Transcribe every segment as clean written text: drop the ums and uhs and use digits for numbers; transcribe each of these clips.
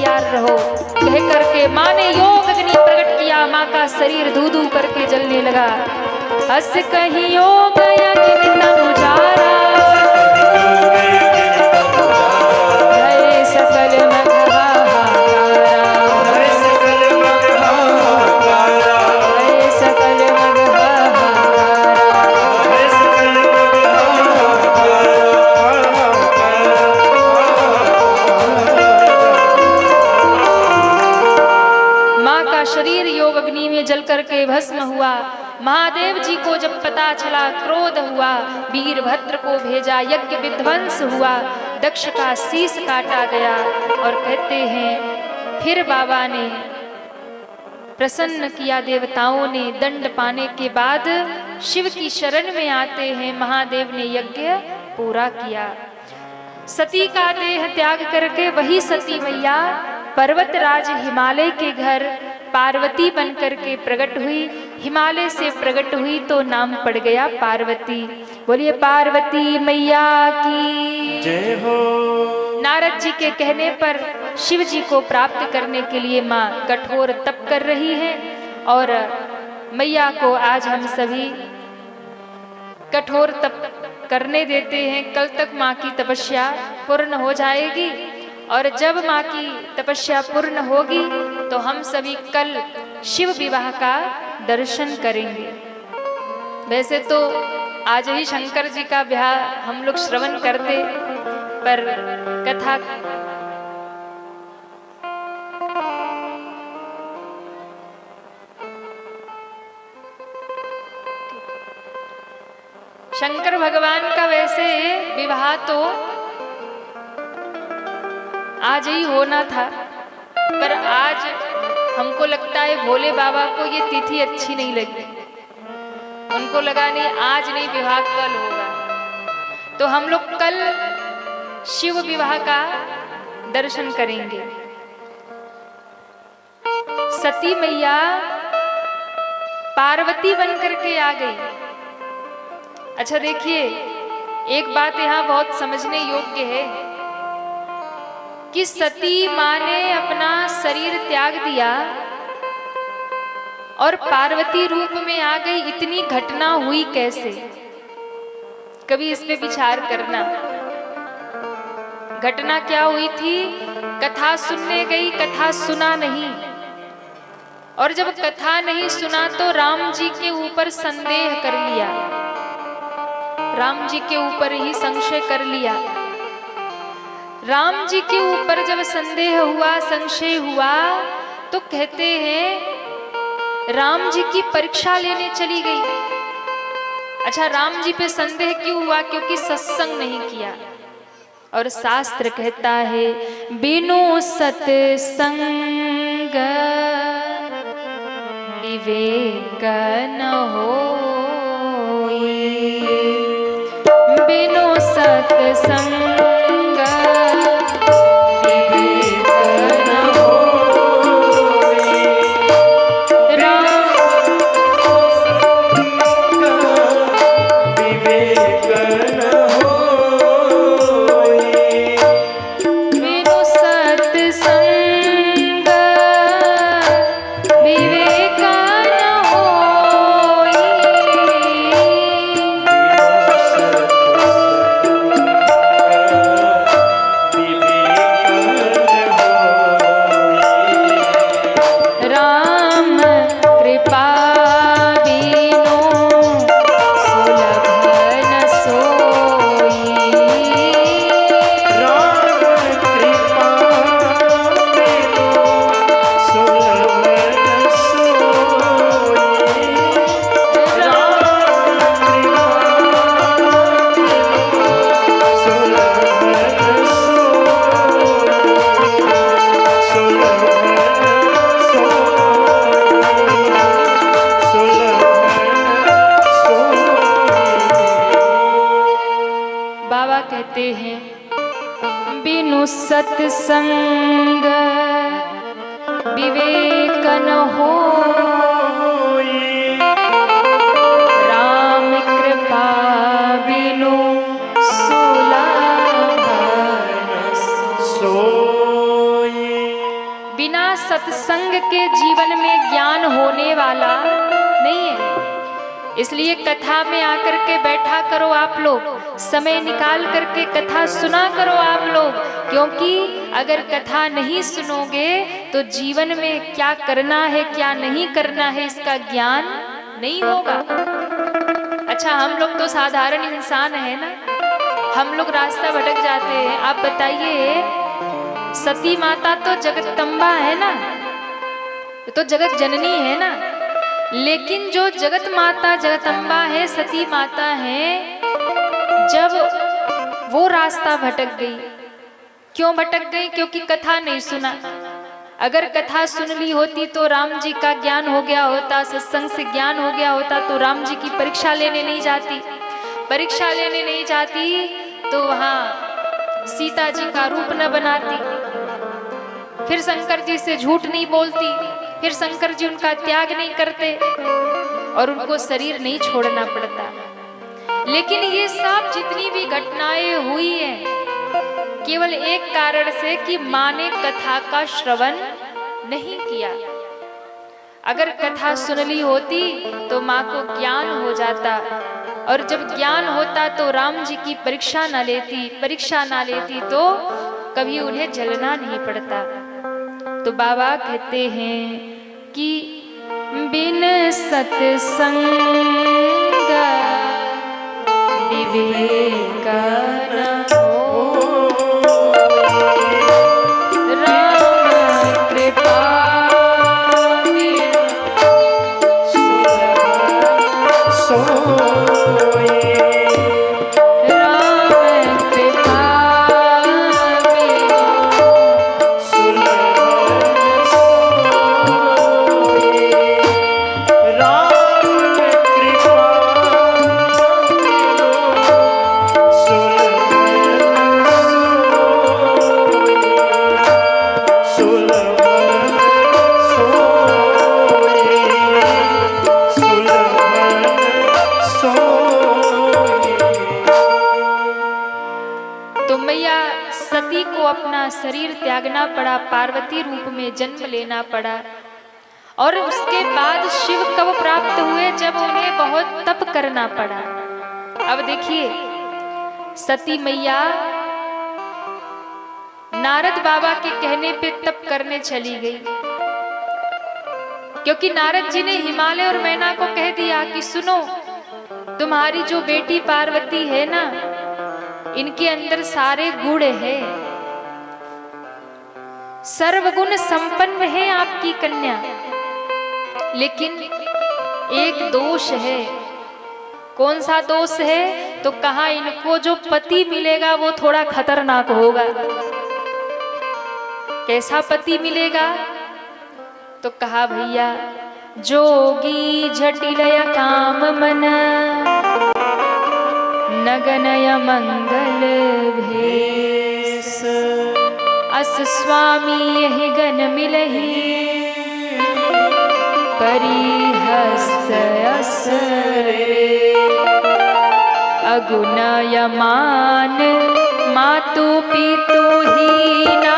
तैयार रहो। कह करके माँ ने योग अग्नि प्रकट किया, माँ का शरीर धू धू करके जलने लगा। हस कहीं योग अग्नि तनु जारा, भय सकल मग हाहाकारा, भय सकल मग हाहाकारा, भय सकल मग हाहाकारा। माँ का शरीर योग अग्नि में जल करके भस्म हुआ। महादेव जी को जब पता चला, क्रोध हुआ, वीरभद्र को भेजा, यज्ञ विध्वंस हुआ, दक्ष का शीश काटा गया। और कहते हैं फिर बाबा ने प्रसन्न किया, देवताओं ने दंड पाने के बाद शिव की शरण में आते हैं। महादेव ने यज्ञ पूरा किया। सती का देह त्याग करके वही सती मैया पर्वतराज हिमालय के घर पार्वती बन करके प्रकट हुई। हिमालय से प्रकट हुई तो नाम पड़ गया पार्वती। बोलिए पार्वती मैया की जय हो। नारद जी के कहने पर शिव जी को प्राप्त करने के लिए माँ कठोर तप कर रही है। और मैया को आज हम सभी कठोर तप करने देते हैं। कल तक माँ की तपस्या पूर्ण हो जाएगी, और जब माँ की तपस्या पूर्ण होगी तो हम सभी कल शिव विवाह का दर्शन करेंगे। वैसे तो आज ही शंकर जी का विवाह हम लोग श्रवण करते, पर कथा शंकर भगवान का वैसे विवाह तो आज ही होना था, पर आज हमको लगता है भोले बाबा को ये तिथि अच्छी नहीं लगी। उनको लगा नहीं आज नहीं, विवाह कल होगा। तो हम लोग कल शिव विवाह का दर्शन करेंगे। सती मैया पार्वती बनकर के आ गई। अच्छा देखिए, एक बात यहाँ बहुत समझने योग्य है कि सती माँ ने अपना शरीर त्याग दिया और पार्वती रूप में आ गई। इतनी घटना हुई कैसे? कभी इस पे विचार करना। घटना क्या हुई थी? कथा सुनने गई, कथा सुना नहीं, और जब कथा नहीं सुना तो राम जी के ऊपर संदेह कर लिया, राम जी के ऊपर ही संशय कर लिया। राम जी के ऊपर जब संदेह हुआ, संशय हुआ, तो कहते हैं राम जी की परीक्षा लेने चली गई। अच्छा, राम जी पे संदेह क्यों हुआ? क्योंकि सत्संग नहीं किया। और शास्त्र कहता है बिनु सत्संग विवेक न होई, बिनु सत्संग सत्संग विवेक न होई, राम कृपा बिनु सुलभ न सोई। बिना सत्संग के जीवन में ज्ञान होने वाला नहीं है। इसलिए कथा में आकर के बैठा करो आप लोग, समय निकाल करके कथा सुना करो आप लोग, क्योंकि अगर कथा नहीं सुनोगे तो जीवन में क्या करना है क्या नहीं करना है इसका ज्ञान नहीं होगा। अच्छा, हम लोग तो साधारण इंसान है ना, हम लोग रास्ता भटक जाते हैं। आप बताइए, सती माता तो जगदम्बा है ना, तो जगत जननी है ना, लेकिन जो जगत माता जगदम्बा है, सती माता है, जब वो रास्ता भटक गई, क्यों भटक गई? क्योंकि कथा नहीं सुना। अगर कथा सुन ली होती तो राम जी का ज्ञान हो गया होता, सत्संग से ज्ञान हो गया होता, तो राम जी की परीक्षा लेने नहीं जाती। परीक्षा लेने नहीं जाती तो वहाँ सीता जी का रूप न बनाती, फिर शंकर जी से झूठ नहीं बोलती, फिर शंकर जी उनका त्याग नहीं करते और उनको शरीर नहीं छोड़ना पड़ता। लेकिन ये सब जितनी भी घटनाएं हुई हैं केवल एक कारण से कि माँ ने कथा का श्रवण नहीं किया। अगर कथा सुन ली होती तो माँ को ज्ञान हो जाता, और जब ज्ञान होता तो राम जी की परीक्षा ना लेती तो कभी उन्हें जलना नहीं पड़ता। तो बाबा कहते हैं कि बिन सत्संग विवेक न हो, राम कृपा शरीर त्यागना पड़ा, पार्वती रूप में जन्म लेना पड़ा। और उसके बाद शिव कब प्राप्त हुए? जब उन्हें बहुत तप करना पड़ा। अब देखिए, सती मैया नारद बाबा के कहने पे तप करने चली गई, क्योंकि नारद जी ने हिमालय और मैना को कह दिया कि सुनो, तुम्हारी जो बेटी पार्वती है ना, इनके अंदर सारे गुण है, सर्वगुण संपन्न है आपकी कन्या, लेकिन एक दोष है। कौन सा दोष है? तो कहा इनको जो पति मिलेगा वो थोड़ा खतरनाक होगा। कैसा पति मिलेगा? तो कहा भैया, जोगी जटिलय काम मन, नगनय मंगल भेष, अस स्वामी यही गन मिलही, परिहस्त असरे, अगुनय मान मातु पितु हीना,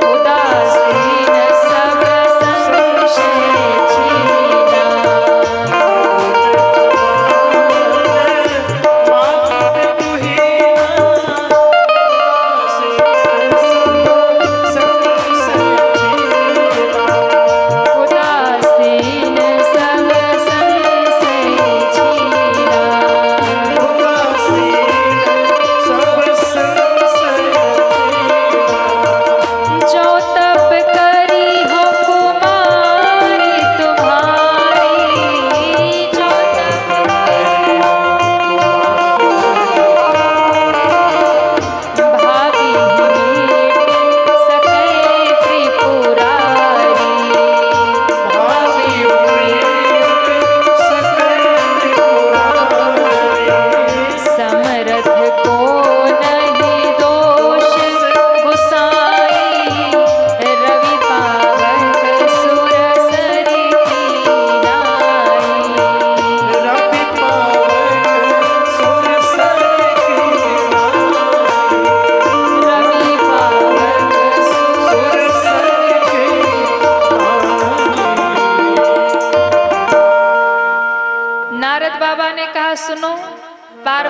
उदासीन सब संशय छीना।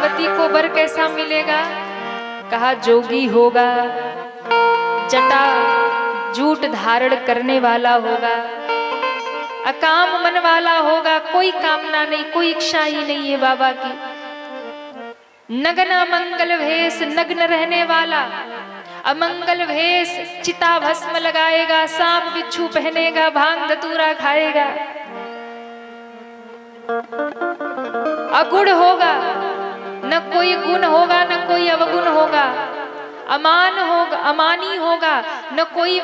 पार्वती को वर कैसा मिलेगा? कहा जोगी होगा, जटा जूट धारण करने वाला होगा, अकाम मन वाला होगा, कोई कामना नहीं, कोई इच्छा ही नहीं है बाबा की। नग्न अमंगल भेष, नग्न रहने वाला, अमंगल भेष, चिता भस्म लगाएगा, सांप बिच्छू पहनेगा, भांग धतूरा खाएगा, अगुण होगा, न कोई गुण होगा न कोई अवगुण होगा, अमान होगा, अमानी होगा, न कोई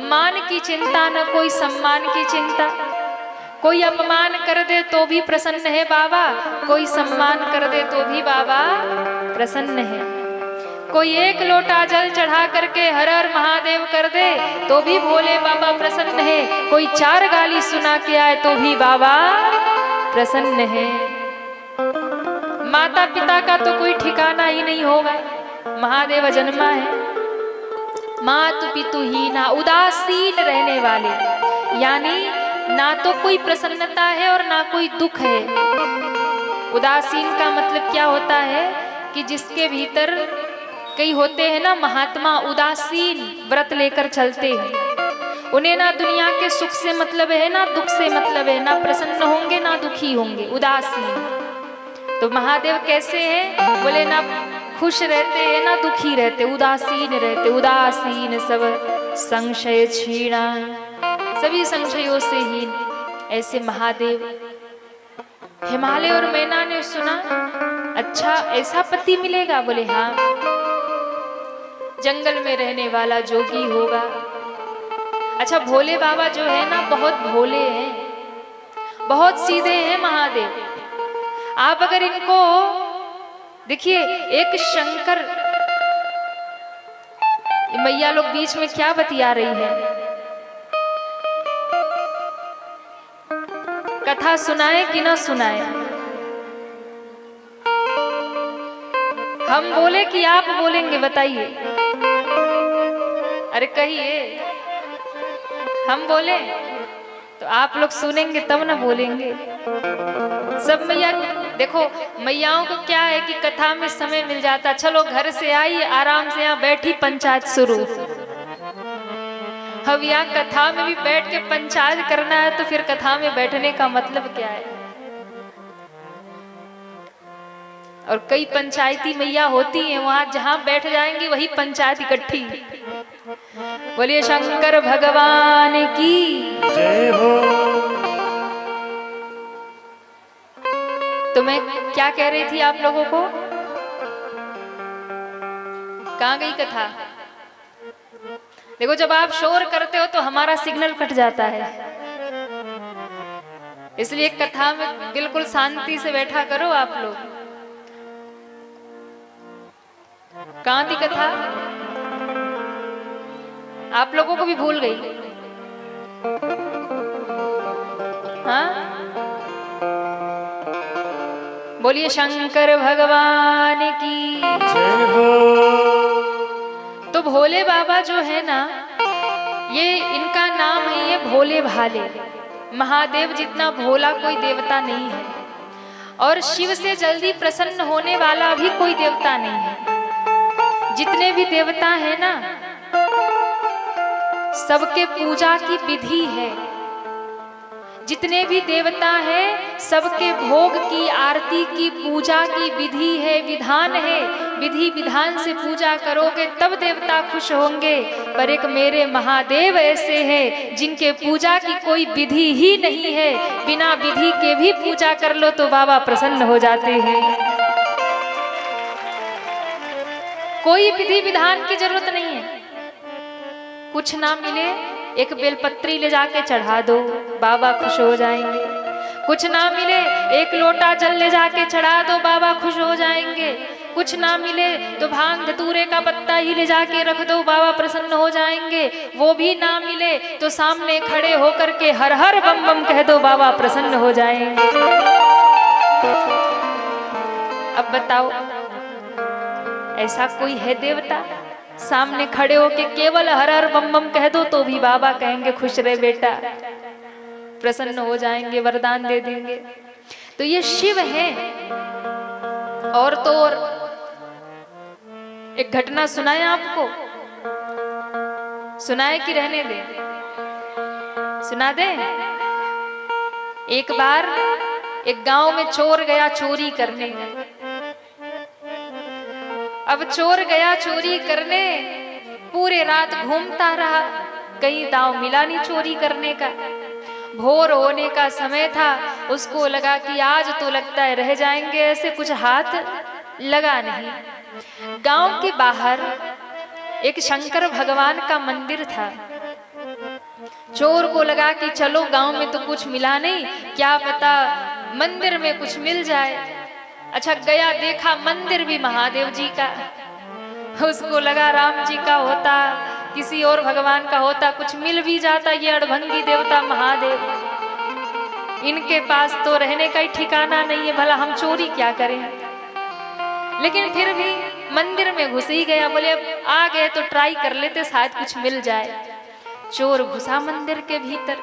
मान की चिंता न कोई सम्मान की चिंता। कोई अपमान कर दे तो भी प्रसन्न है बाबा, कोई सम्मान कर दे तो भी बाबा प्रसन्न है। कोई एक लोटा जल चढ़ा करके हर हर महादेव कर दे तो भी भोले बाबा प्रसन्न है। कोई चार गाली सुना के आए तो भी बाबा प्रसन्न है। माता पिता का तो कोई ठिकाना ही नहीं होगा, महादेव जन्मा है। मातु पितु ही ना, उदासीन रहने वाले, यानी ना तो कोई प्रसन्नता है और ना कोई दुख है। उदासीन का मतलब क्या होता है कि जिसके भीतर कई होते हैं ना महात्मा, उदासीन व्रत लेकर चलते हैं। उन्हें ना दुनिया के सुख से मतलब है ना दुख से मतलब है, ना प्रसन्न होंगे ना दुखी होंगे, उदासीन। तो महादेव कैसे हैं? बोले ना खुश रहते हैं ना दुखी रहते, उदासीन रहते। उदासीन सब संशय छीणा, सभी संशयों से हीन, ऐसे महादेव। हिमालय और मैना ने सुना, अच्छा ऐसा पति मिलेगा? बोले हाँ, जंगल में रहने वाला जोगी होगा। अच्छा भोले बाबा जो है ना बहुत भोले हैं, बहुत सीधे हैं महादेव। आप अगर इनको देखिए, एक शंकर, मैया लोग बीच में क्या बतिया रही है, कथा सुनाए कि ना सुनाए? हम बोले कि आप बोलेंगे? बताइए। अरे कहिए, हम बोले तो आप लोग सुनेंगे तब ना बोलेंगे। सब मैया देखो, मैयाओं को क्या है कि कथा में समय मिल जाता, चलो घर से आई आराम से यहाँ बैठी पंचायत शुरू। अब यहाँ कथा में भी बैठ के पंचायत करना है तो फिर कथा में बैठने का मतलब क्या है? और कई पंचायती मैया होती हैं, वहां जहां बैठ जाएंगी वही पंचायत इकट्ठी। बोलिए शंकर भगवान की जय हो। तो मैं क्या कह रही थी आप लोगों को? कहां गई कथा? देखो, जब आप शोर करते हो तो हमारा सिग्नल कट जाता है, इसलिए कथा में बिल्कुल शांति से बैठा करो आप लोग। कहां थी कथा? आप लोगों को भी भूल गई? हाँ, बोलिए शंकर भगवान की जय हो। तो भोले बाबा जो है ना, ये इनका नाम है ये भोले भाले। महादेव जितना भोला कोई देवता नहीं है, और शिव से जल्दी प्रसन्न होने वाला भी कोई देवता नहीं है। जितने भी देवता है ना, सबके पूजा की विधि है। जितने भी देवता हैं सबके भोग की, आरती की, पूजा की विधि है, विधान है। विधि विधान से पूजा करोगे तब देवता खुश होंगे। पर एक मेरे महादेव ऐसे हैं जिनके पूजा की कोई विधि ही नहीं है, बिना विधि के भी पूजा कर लो तो बाबा प्रसन्न हो जाते हैं। कोई विधि विधान की जरूरत नहीं है। कुछ ना मिले, एक बेलपत्री ले जाके चढ़ा दो, बाबा खुश हो जाएंगे। कुछ ना मिले, एक लोटा जल ले जाके चढ़ा दो, बाबा खुश हो जाएंगे। कुछ ना मिले तो भांग धतूरे का पत्ता ही ले जाके रख दो, बाबा प्रसन्न हो जाएंगे। वो भी ना मिले तो सामने खड़े होकर के हर हर बम बम कह दो, बाबा प्रसन्न हो जाएंगे। अब बताओ, ऐसा कोई है देवता? सामने खड़े होके केवल हर हर बम बम कह दो तो भी बाबा कहेंगे खुश रहे बेटा, प्रसन्न हो जाएंगे, वरदान दे देंगे। तो ये शिव है। और तो और एक घटना सुनाए आपको, सुनाए कि रहने दे? सुना दे। एक बार एक गांव में चोर गया चोरी करने। अब चोर गया चोरी करने, पूरे रात घूमता रहा, कहीं दांव मिला नहीं चोरी करने का। भोर होने का समय था, उसको लगा कि आज तो लगता है रह जाएंगे ऐसे, कुछ हाथ लगा नहीं। गांव के बाहर एक शंकर भगवान का मंदिर था। चोर को लगा कि चलो गांव में तो कुछ मिला नहीं, क्या पता मंदिर में कुछ मिल जाए। अच्छा गया, देखा मंदिर भी महादेव जी का। उसको लगा राम जी का होता, किसी और भगवान का होता, कुछ मिल भी जाता। ये अड़भंगी देवता महादेव, इनके पास तो रहने का ही ठिकाना नहीं है, भला हम चोरी क्या करें। लेकिन फिर भी मंदिर में घुस ही गया, बोले अब आ गए तो ट्राई कर लेते, शायद कुछ मिल जाए। चोर घुसा मंदिर के भीतर।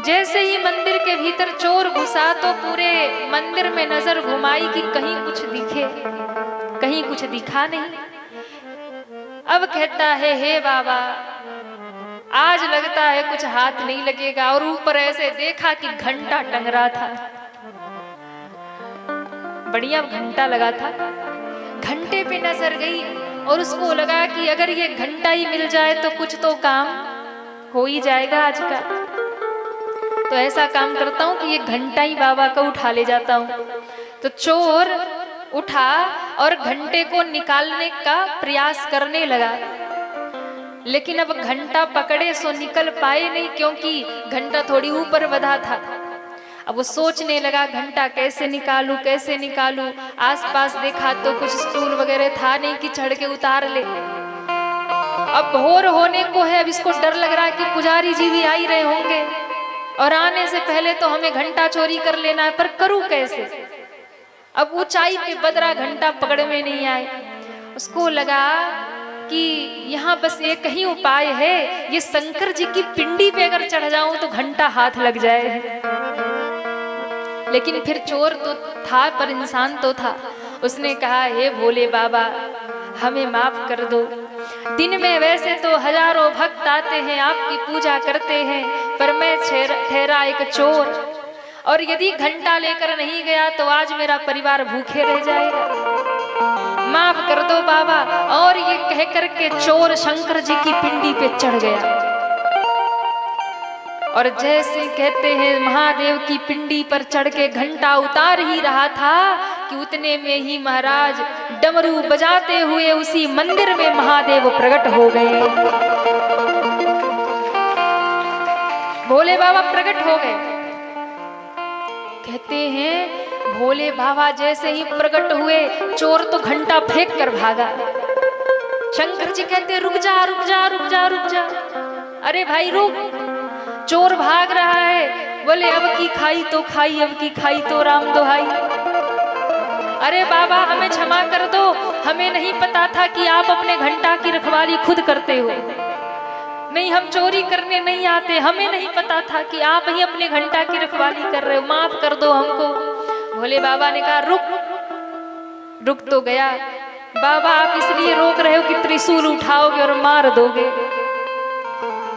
जैसे ही मंदिर के भीतर चोर घुसा तो पूरे मंदिर में नजर घुमाई कि कहीं कुछ दिखे, कहीं कुछ दिखा नहीं। अब कहता है हे बाबा, आज लगता है कुछ हाथ नहीं लगेगा। और ऊपर ऐसे देखा कि घंटा टंग रहा था, बढ़िया घंटा लगा था। घंटे पे नजर गई और उसको लगा कि अगर ये घंटा ही मिल जाए तो कुछ तो काम हो ही जाएगा आज का। तो ऐसा काम करता हूं कि ये घंटा ही बाबा का उठा ले जाता हूं। तो चोर उठा और घंटे को निकालने का प्रयास करने लगा, लेकिन अब घंटा पकड़े सो निकल पाए नहीं, क्योंकि घंटा थोड़ी ऊपर बंधा था। अब वो सोचने लगा घंटा कैसे निकालूं, कैसे निकालूं। आसपास देखा तो कुछ स्टूल वगैरह था नहीं कि चढ़ के उतार ले। अब भोर होने को है, अब इसको डर लग रहा है कि पुजारी जी भी आ ही रहे होंगे और आने से पहले तो हमें घंटा चोरी कर लेना है, पर करूं कैसे। अब ऊंचाई पे बदरा, घंटा पकड़ में नहीं आए। उसको लगा कि यहाँ बस एक ही उपाय है, ये शंकर जी की पिंडी पे अगर चढ़ जाऊं तो घंटा हाथ लग जाए। लेकिन फिर चोर तो था पर इंसान तो था। उसने कहा हे भोले बाबा, हमें माफ कर दो। दिन में वैसे तो हजारों भक्त आते हैं, आपकी पूजा करते हैं, पर मैं ठहरा एक चोर, और यदि घंटा लेकर नहीं गया तो आज मेरा परिवार भूखे रह जाएगा, माफ कर दो बाबा। और ये कह करके चोर शंकर जी की पिंडी पे चढ़ गया। और जैसे कहते हैं महादेव की पिंडी पर चढ़ के घंटा उतार ही रहा था कि उतने में ही महाराज डमरू बजाते हुए उसी मंदिर में महादेव प्रकट हो गए। भोले बाबा प्रकट हो गए। कहते हैं भोले बाबा जैसे ही प्रकट हुए, चोर तो घंटा फेंक कर भागा। शंकर जी कहते रुक जा रुक जा रुक जा रुक जा। अरे भाई रुक, चोर भाग रहा है। बोले अब की खाई तो खाई, अब की खाई तो राम दुहाई। अरे बाबा हमें क्षमा कर दो, हमें नहीं पता था कि आप अपने घंटा की रखवाली खुद करते हो। नहीं, हम चोरी करने नहीं आते, हमें नहीं पता था कि आप ही अपने घंटा की रखवाली कर रहे हो, माफ कर दो हमको। भोले बाबा ने कहा रुक। रुक तो गया। बाबा आप इसलिए रोक रहे हो कि त्रिशूल उठाओगे और मार दोगे।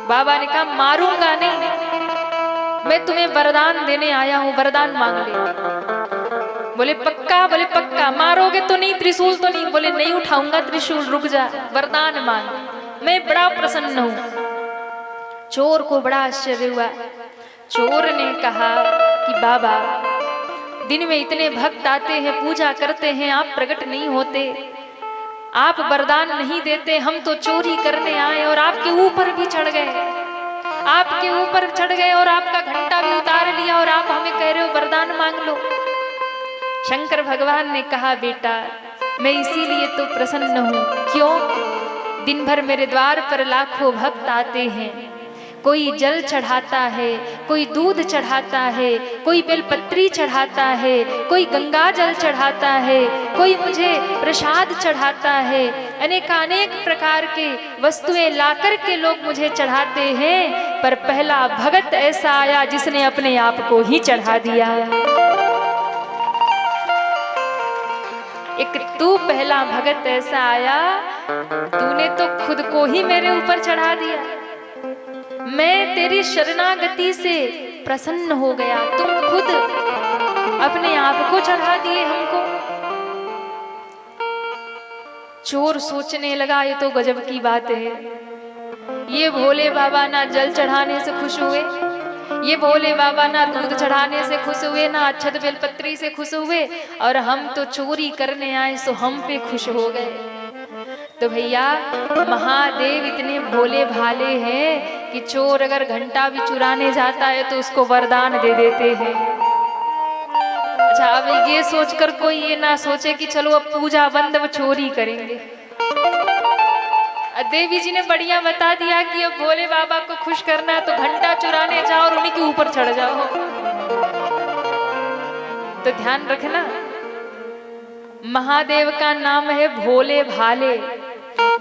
बाबा ने कहा मारूंगा नहीं, मैं तुम्हें वरदान देने आया हूं, वरदान मांग ले। बोले पक्का? बोले पक्का। मारोगे तो नहीं, त्रिशूल तो नहीं? बोले नहीं उठाऊंगा त्रिशूल, रुक जा, वरदान मांग, मैं बड़ा प्रसन्न हूं। चोर को बड़ा आश्चर्य हुआ। चोर ने कहा कि बाबा दिन में इतने भक्त आते हैं, पूजा करते हैं, आप प्रकट नहीं होते, आप वरदान नहीं देते, हम तो चोरी करने आए और आपके ऊपर भी चढ़ गए, आपके ऊपर चढ़ गए और आपका घंटा भी उतार लिया और आप हमें कह रहे हो वरदान मांग लो। शंकर भगवान ने कहा बेटा मैं इसीलिए तो प्रसन्न हूं, क्यों? दिन भर मेरे द्वार पर लाखों भक्त आते हैं, कोई जल चढ़ाता है, कोई दूध चढ़ाता है, कोई बेलपत्री चढ़ाता है, कोई गंगा जल चढ़ाता है, कोई मुझे प्रसाद चढ़ाता है, अनेकानेक प्रकार के वस्तुएं लाकर के लोग मुझे चढ़ाते हैं, पर पहला भगत ऐसा आया जिसने अपने आप को ही चढ़ा दिया। एक तू पहला भगत ऐसा आया, तूने तो खुद को ही मेरे ऊपर चढ़ा दिया। मैं तेरी शरणागति से प्रसन्न हो गया, तुम खुद अपने आप को चढ़ा दिए हमको। चोर सोचने लगा ये तो गजब की बात है, ये भोले बाबा ना जल चढ़ाने से खुश हुए, ये भोले बाबा ना दूध चढ़ाने से खुश हुए, ना अक्षत बेलपत्री से खुश हुए, और हम तो चोरी करने आए सो हम पे खुश हो गए। तो भैया महादेव इतने भोले भाले हैं कि चोर अगर घंटा भी चुराने जाता है तो उसको वरदान दे देते हैं। अच्छा, अब ये सोचकर कोई ये ना सोचे कि चलो अब पूजा बंद, अब चोरी करेंगे। देवी जी ने बढ़िया बता दिया कि अब भोले बाबा को खुश करना है तो घंटा चुराने जाओ और उन्हीं के ऊपर चढ़ जाओ। तो ध्यान रखना, महादेव का नाम है भोले भाले,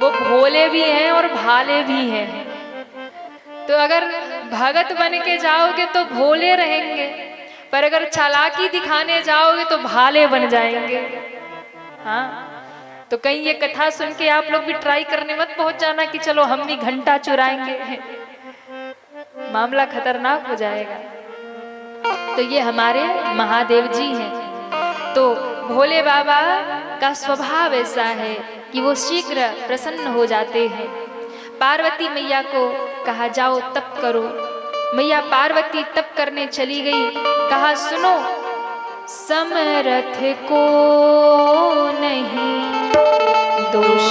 वो भोले भी हैं और भाले भी हैं। तो अगर भगत बन के जाओगे तो भोले रहेंगे, पर अगर चालाकी दिखाने जाओगे तो भाले बन जाएंगे। हाँ, तो कहीं ये कथा सुन के आप लोग भी ट्राई करने मत पहुंच जाना कि चलो हम भी घंटा चुराएंगे, मामला खतरनाक हो जाएगा। तो ये हमारे महादेव जी हैं। तो भोले बाबा का स्वभाव ऐसा है कि वो शीघ्र प्रसन्न हो जाते हैं। पार्वती मैया को कहा जाओ तप करो। मैया पार्वती तप करने चली गई। कहा सुनो, समरथ को नहीं दोष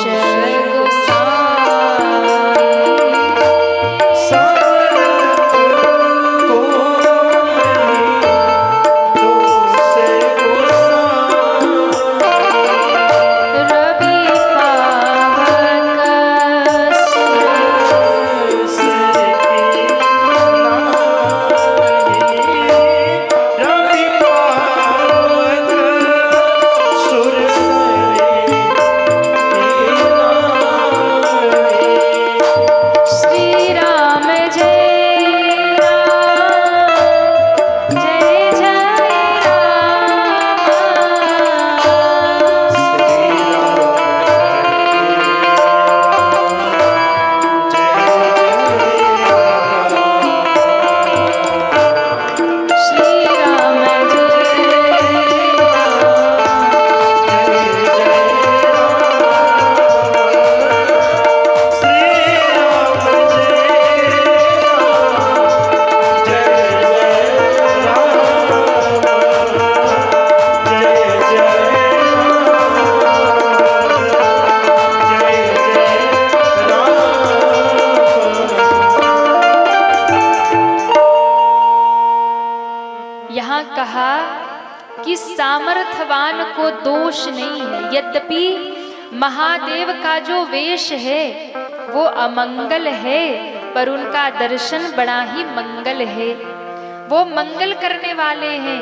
कि सामर्थवान को दोष नहीं है। यद्यपि महादेव का जो वेश है वो अमंगल है, पर उनका दर्शन बड़ा ही मंगल है। वो मंगल करने वाले हैं,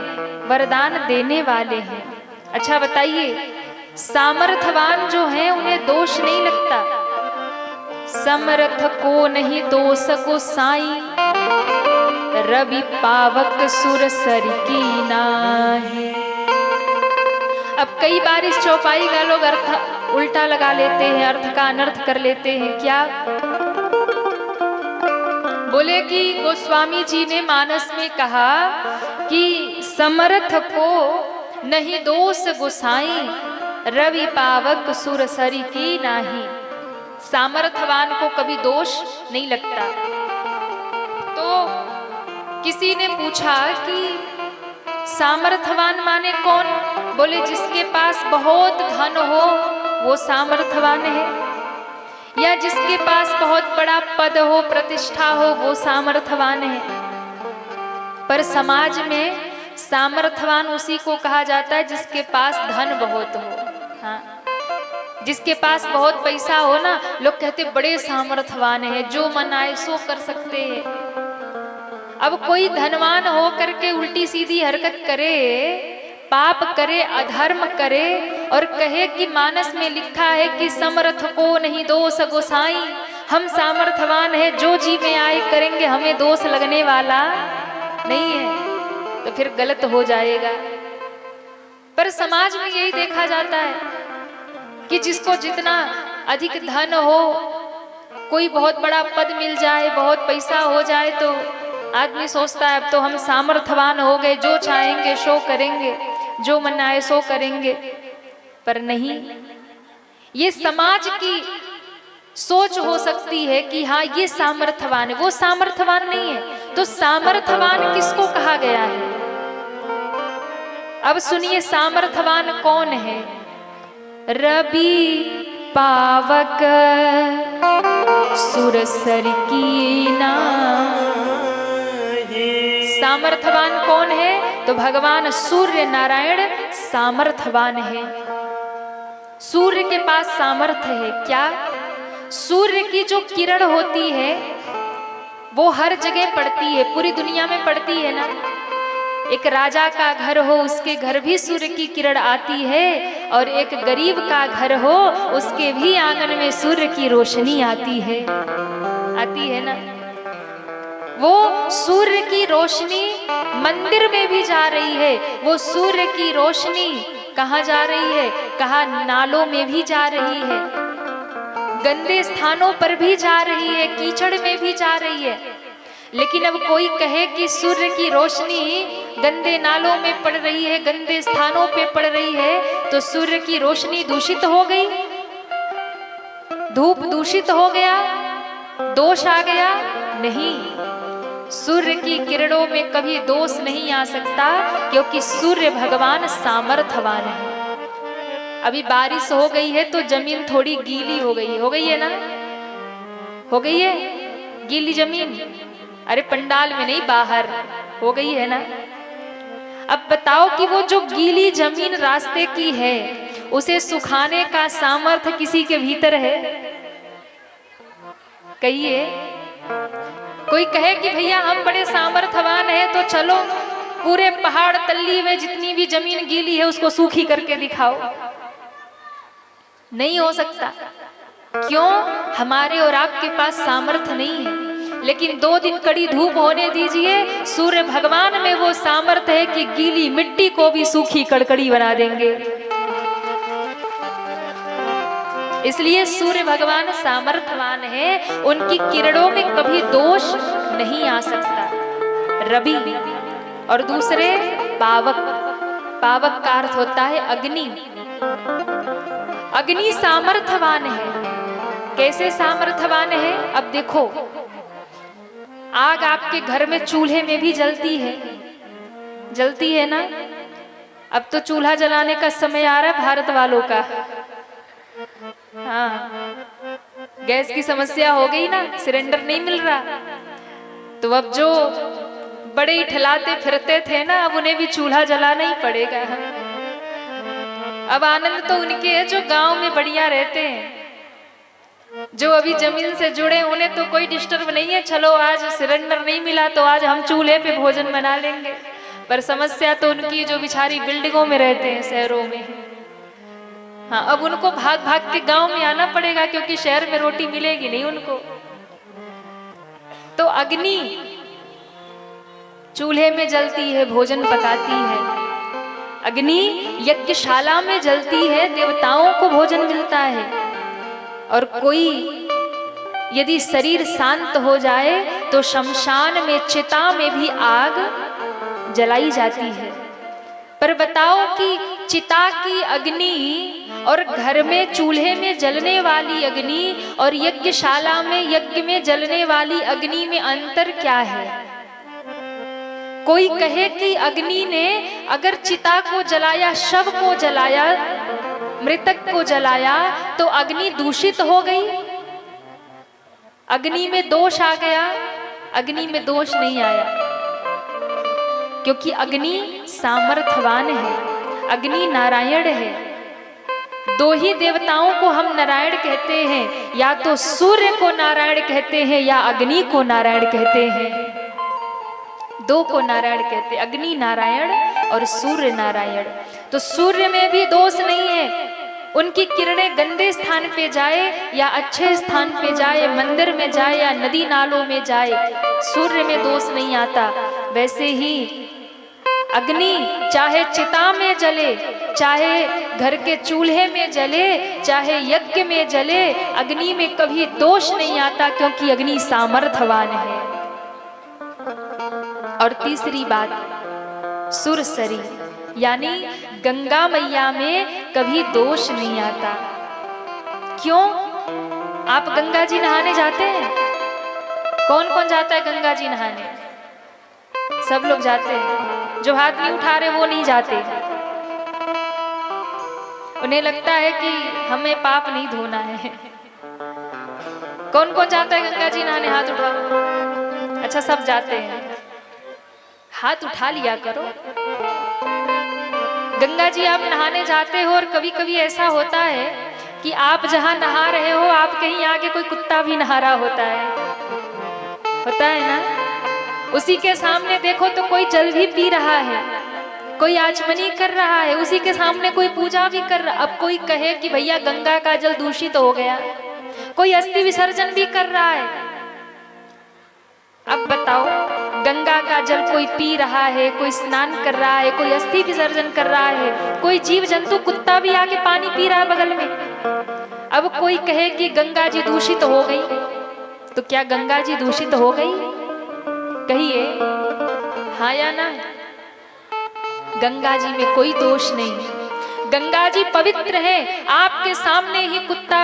वरदान देने वाले हैं। अच्छा बताइए, सामर्थवान जो है उन्हें दोष नहीं लगता। समर्थ को नहीं दोष को साई, रवि पावक सुर सर की नाहि। अब कई बार इस चौपाई का लोग अर्थ उल्टा लगा लेते हैं, अर्थ का अनर्थ कर लेते हैं। क्या बोले कि गोस्वामी जी ने मानस में कहा कि समर्थ को नहीं दोष गोसाई, रवि पावक सुर सरी की नाही। सामर्थवान को कभी दोष नहीं लगता। तो किसी ने पूछा कि सामर्थवान माने कौन? बोले जिसके पास बहुत धन हो वो सामर्थवान है, या जिसके पास बहुत बड़ा पद हो, प्रतिष्ठा हो, वो सामर्थवान है। पर समाज में सामर्थवान उसी को कहा जाता है जिसके पास धन बहुत हो। हाँ, जिसके पास बहुत पैसा हो ना, लोग कहते बड़े सामर्थवान है, जो मन आए सो कर सकते हैं। अब कोई धनवान हो करके उल्टी सीधी हरकत करे, पाप करे, अधर्म करे और कहे कि मानस में लिखा है कि समर्थ को नहीं दोष गोसाई, हम सामर्थवान है, जो जी में आए करेंगे, हमें दोष लगने वाला नहीं है, तो फिर गलत हो जाएगा। पर समाज में यही देखा जाता है कि जिसको जितना अधिक धन हो, कोई बहुत बड़ा पद मिल जाए, बहुत पैसा हो जाए, तो आदमी सोचता है अब तो हम सामर्थ्यवान हो गए, जो चाहेंगे सो करेंगे, जो मन आए सो करेंगे। पर नहीं, ये समाज की सोच हो सकती है कि हाँ ये सामर्थ्यवान है, वो सामर्थ्यवान नहीं है। तो सामर्थ्यवान किसको कहा गया है? अब सुनिए, सामर्थ्यवान कौन है? रवि पावक सुरसर की ना। सामर्थ्यवान कौन है? तो भगवान सूर्य नारायण सामर्थ्यवान है। सूर्य के पास सामर्थ्य है। क्या? सूर्य की जो किरण होती है वो हर जगह पड़ती है, पूरी दुनिया में पड़ती है ना। एक राजा का घर हो, उसके घर भी सूर्य की किरण आती है, और एक गरीब का घर हो, उसके भी आंगन में सूर्य की रोशनी आती है ना। वो सूर्य की रोशनी मंदिर में भी जा रही है। वो सूर्य की रोशनी कहाँ जा रही है? कहाँ? नालों में भी जा रही है, गंदे स्थानों पर भी जा रही है, कीचड़ में भी जा रही है। लेकिन अब कोई कहे कि सूर्य की रोशनी गंदे नालों में पड़ रही है, गंदे स्थानों पे पड़ रही है, तो सूर्य की रोशनी दूषित हो गई, धूप दूषित हो गया, दोष आ गया? नहीं, सूर्य की किरणों में कभी दोष नहीं आ सकता, क्योंकि सूर्य भगवान सामर्थ्यवान है। अभी बारिश हो गई है तो जमीन थोड़ी गीली हो गई है ना? हो गई है गीली जमीन? अरे पंडाल में नहीं, बाहर हो गई है ना। अब बताओ कि वो जो गीली जमीन रास्ते की है, उसे सुखाने का सामर्थ्य किसी के भीतर है? कहिए। कोई कहे कि भैया हम बड़े सामर्थ्यवान हैं, तो चलो पूरे पहाड़ तल्ली में जितनी भी जमीन गीली है उसको सूखी करके दिखाओ। नहीं हो सकता। क्यों? हमारे और आपके पास सामर्थ्य नहीं है। लेकिन 2 दिन कड़ी धूप होने दीजिए, सूर्य भगवान में वो सामर्थ्य है कि गीली मिट्टी को भी सूखी कड़कड़ी बना देंगे। इसलिए सूर्य भगवान सामर्थ्यवान है, उनकी किरणों में कभी दोष नहीं आ सकता। रवि और दूसरे पावक। पावक का अर्थ होता है अग्नि। अग्नि सामर्थ्यवान है। कैसे सामर्थ्यवान है? अब देखो, आग आपके घर में चूल्हे में भी जलती है ना। अब तो चूल्हा जलाने का समय आ रहा है भारत वालों का। हाँ, गैस की समस्या हो गई ना, सिलेंडर नहीं मिल रहा, तो अब जो बड़े ठलाते फिरते थे ना, अब उन्हें भी चूल्हा जलाना ही पड़ेगा। अब आनंद तो उनके है जो गांव में बढ़िया रहते हैं, जो अभी जमीन से जुड़े, उन्हें तो कोई डिस्टर्ब नहीं है। चलो आज सिलेंडर नहीं मिला तो आज हम चूल्हे पे भोजन बना लेंगे। पर समस्या तो उनकी जो बेचारी बिल्डिंगों में रहते हैं, शहरों में। हाँ, अब उनको भाग भाग के गांव में आना पड़ेगा, क्योंकि शहर में रोटी मिलेगी नहीं उनको। तो अग्नि चूल्हे में जलती है, भोजन पकाती है। अग्नि यज्ञशाला में जलती है, देवताओं को भोजन मिलता है। और कोई यदि शरीर शांत हो जाए तो शमशान में, चिता में भी आग जलाई जाती है। पर बताओ कि चिता की अग्नि और घर में चूल्हे में जलने वाली अग्नि और यज्ञशाला में, यज्ञ में जलने वाली अग्नि में अंतर क्या है? कोई कहे कि अग्नि ने अगर चिता को जलाया, शव को जलाया, मृतक को जलाया, तो अग्नि दूषित हो गई, अग्नि में दोष आ गया। अग्नि में दोष नहीं आया, क्योंकि अग्नि सामर्थ्यवान है, अग्नि नारायण है। 2 ही देवताओं को हम नारायण कहते हैं, या तो सूर्य को नारायण कहते हैं या अग्नि को नारायण कहते हैं। 2 को नारायण कहते हैं, अग्नि नारायण और सूर्य नारायण। तो सूर्य में भी दोष नहीं है, उनकी किरणें गंदे स्थान पे जाए या अच्छे स्थान पे जाए, मंदिर में जाए या नदी नालों में जाए, सूर्य में दोष नहीं आता। वैसे ही अग्नि चाहे चिता में जले, चाहे घर के चूल्हे में जले, चाहे यज्ञ में जले, अग्नि में कभी दोष नहीं आता, क्योंकि अग्नि सामर्थ्यवान है। और तीसरी बात, सुरसरी यानी गंगा मैया में कभी दोष नहीं आता। क्यों? आप गंगा जी नहाने जाते हैं? कौन कौन जाता है गंगा जी नहाने? सब लोग जाते हैं। जो हाथ नहीं उठा रहे वो नहीं जाते। उन्हें लगता है कि हमें पाप नहीं धोना है। कौन कौन जाता है गंगा जी नहाने? हाथ उठाओ। अच्छा, सब जाते हैं। हाथ उठा लिया करो। गंगा जी आप नहाने जाते हो, और कभी कभी ऐसा होता है कि आप जहां नहा रहे हो, आप कहीं आगे कोई कुत्ता भी नहा रहा होता है ना? उसी के सामने देखो तो कोई जल भी पी रहा है, कोई आचमनी कर रहा है, उसी के सामने कोई पूजा भी कर रहा। अब कोई कहे कि भैया गंगा का जल दूषित हो गया, कोई अस्थि विसर्जन भी कर रहा है। अब बताओ, गंगा का जल कोई पी रहा है, कोई स्नान कर रहा है, कोई अस्थि विसर्जन कर रहा है, कोई जीव जंतु कुत्ता भी आके पानी पी रहा है बगल में। अब कोई कहे कि गंगा जी दूषित हो गई, तो क्या गंगा जी दूषित हो गई? कहिए हाँ या ना? गंगा जी में कोई दोष नहीं। गंगा जी पवित्र है। आपके सामने ही कुत्ता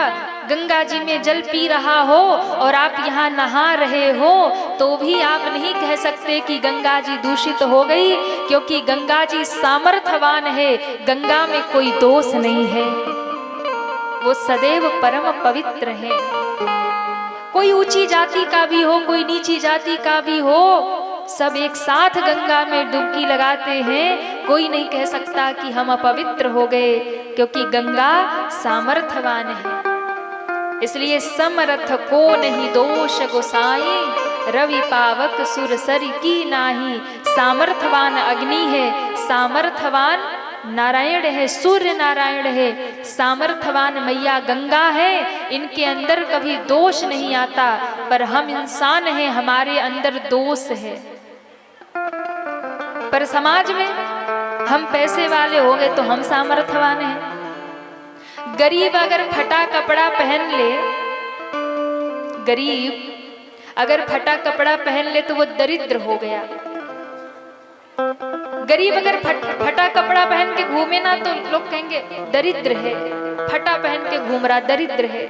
गंगा जी में जल पी रहा हो और आप यहाँ नहा रहे हो, तो भी आप नहीं कह सकते कि गंगा जी दूषित हो गई, क्योंकि गंगा जी सामर्थ्यवान है। गंगा में कोई दोष नहीं है, वो सदैव परम पवित्र है। कोई ऊंची जाति का भी हो, कोई नीची जाति का भी हो, सब एक साथ गंगा में डुबकी लगाते हैं। कोई नहीं कह सकता कि हम अपवित्र हो गए, क्योंकि गंगा सामर्थ्यवान है। इसलिए समरथ को नहीं दोष गोसाई, रवि पावक सुरसरी की नाही। सामर्थ्यवान अग्नि है, सामर्थ्यवान नारायण है, सूर्य नारायण है, सामर्थ्यवान मैया गंगा है। इनके अंदर कभी दोष नहीं आता, पर हम इंसान हैं, हमारे अंदर दोष है। पर समाज में हम पैसे वाले हो गए तो हम सामर्थ्यवान हैं। गरीब अगर फटा कपड़ा पहन ले, गरीब अगर फटा कपड़ा पहन ले तो वो दरिद्र हो गया। गरीब अगर फटा कपड़ा पहन के घूमे ना तो लोग कहेंगे दरिद्र है, फटा पहन के घूम रहा दरिद्र है।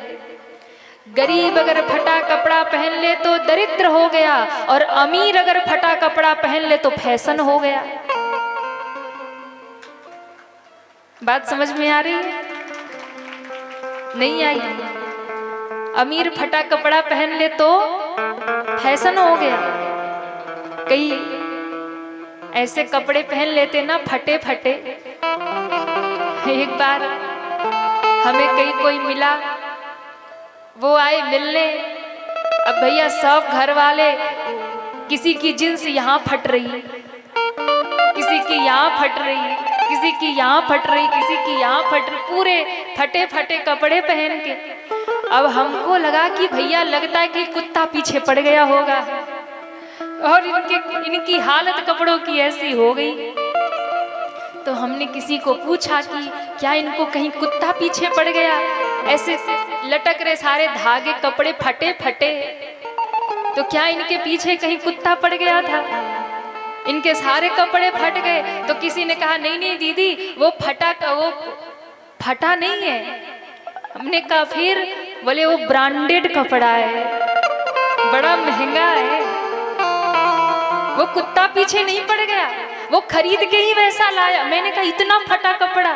गरीब अगर फटा कपड़ा पहन ले तो दरिद्र हो गया, और अमीर अगर फटा कपड़ा पहन ले तो फैशन हो गया। बात समझ में आ रही है? नहीं आई? अमीर फटा कपड़ा पहन ले तो फैशन हो गया। कई ऐसे कपड़े पहन लेते ना फटे फटे। एक बार हमें कहीं कोई मिला, वो आए मिलने। अब भैया सब घर वाले, किसी की जींस यहाँ फट रही, किसी की यहाँ फट रही, किसी की यहाँ फट रही, किसी की यहाँ फट रही, पूरे फटे फटे कपड़े पहन के। अब हमको लगा कि भैया लगता है कि कुत्ता पीछे पड़ गया होगा, और इनकी हालत कपड़ों की ऐसी हो गई। तो हमने किसी को पूछा कि क्या इनको कहीं कुत्ता पीछे पड़ गया? ऐसे लटक रहे सारे धागे, कपड़े फटे फटे, तो क्या इनके पीछे कहीं कुत्ता पड़ गया था? इनके सारे कपड़े फट गए। तो किसी ने कहा नहीं नहीं दीदी, वो फटा नहीं है। हमने कहा फिर? बोले वो ब्रांडेड कपड़ा है, बड़ा महंगा है, वो कुत्ता पीछे नहीं पड़ गया, वो खरीद के ही वैसा लाया। मैंने कहा इतना फटा कपड़ा,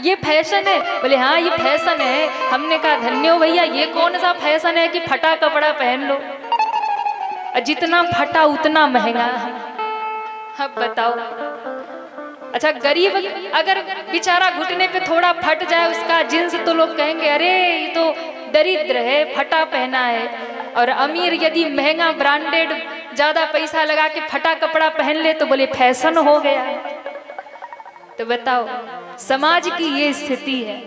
ये फैशन है? बोले हाँ ये फैशन है। हमने कहा धन्य हो भैया, ये कौन सा फैशन है कि फटा कपड़ा पहन लो, जितना फटा उतना महंगा। अब बताओ। अच्छा, गरीब अगर बेचारा घुटने पे थोड़ा फट जाए उसका जींस, तो लोग कहेंगे अरे ये तो दरिद्र है, फटा पहना है। और अमीर यदि महंगा ब्रांडेड ज्यादा पैसा लगा के फटा कपड़ा पहन ले तो बोले फैशन हो गया। तो बताओ, समाज की ये स्थिति है।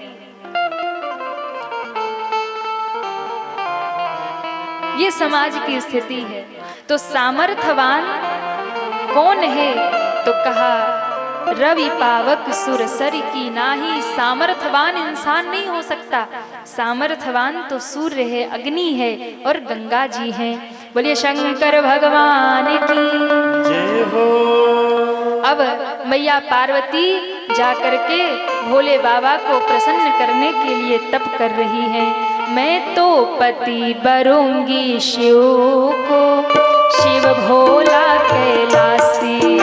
ये समाज की स्थिति है। तो सामर्थ्यवान कौन है? तो कहा रवि पावक सुर सर की नाही। सामर्थवान इंसान नहीं हो सकता, सामर्थवान तो सूर्य है, अग्नि है और गंगा जी हैं। बोलिए शंकर भगवान की जय हो। अब मैया पार्वती जाकर के भोले बाबा को प्रसन्न करने के लिए तप कर रही है। मैं तो पति बरूंगी शिव को, शिव भोला कैलासी।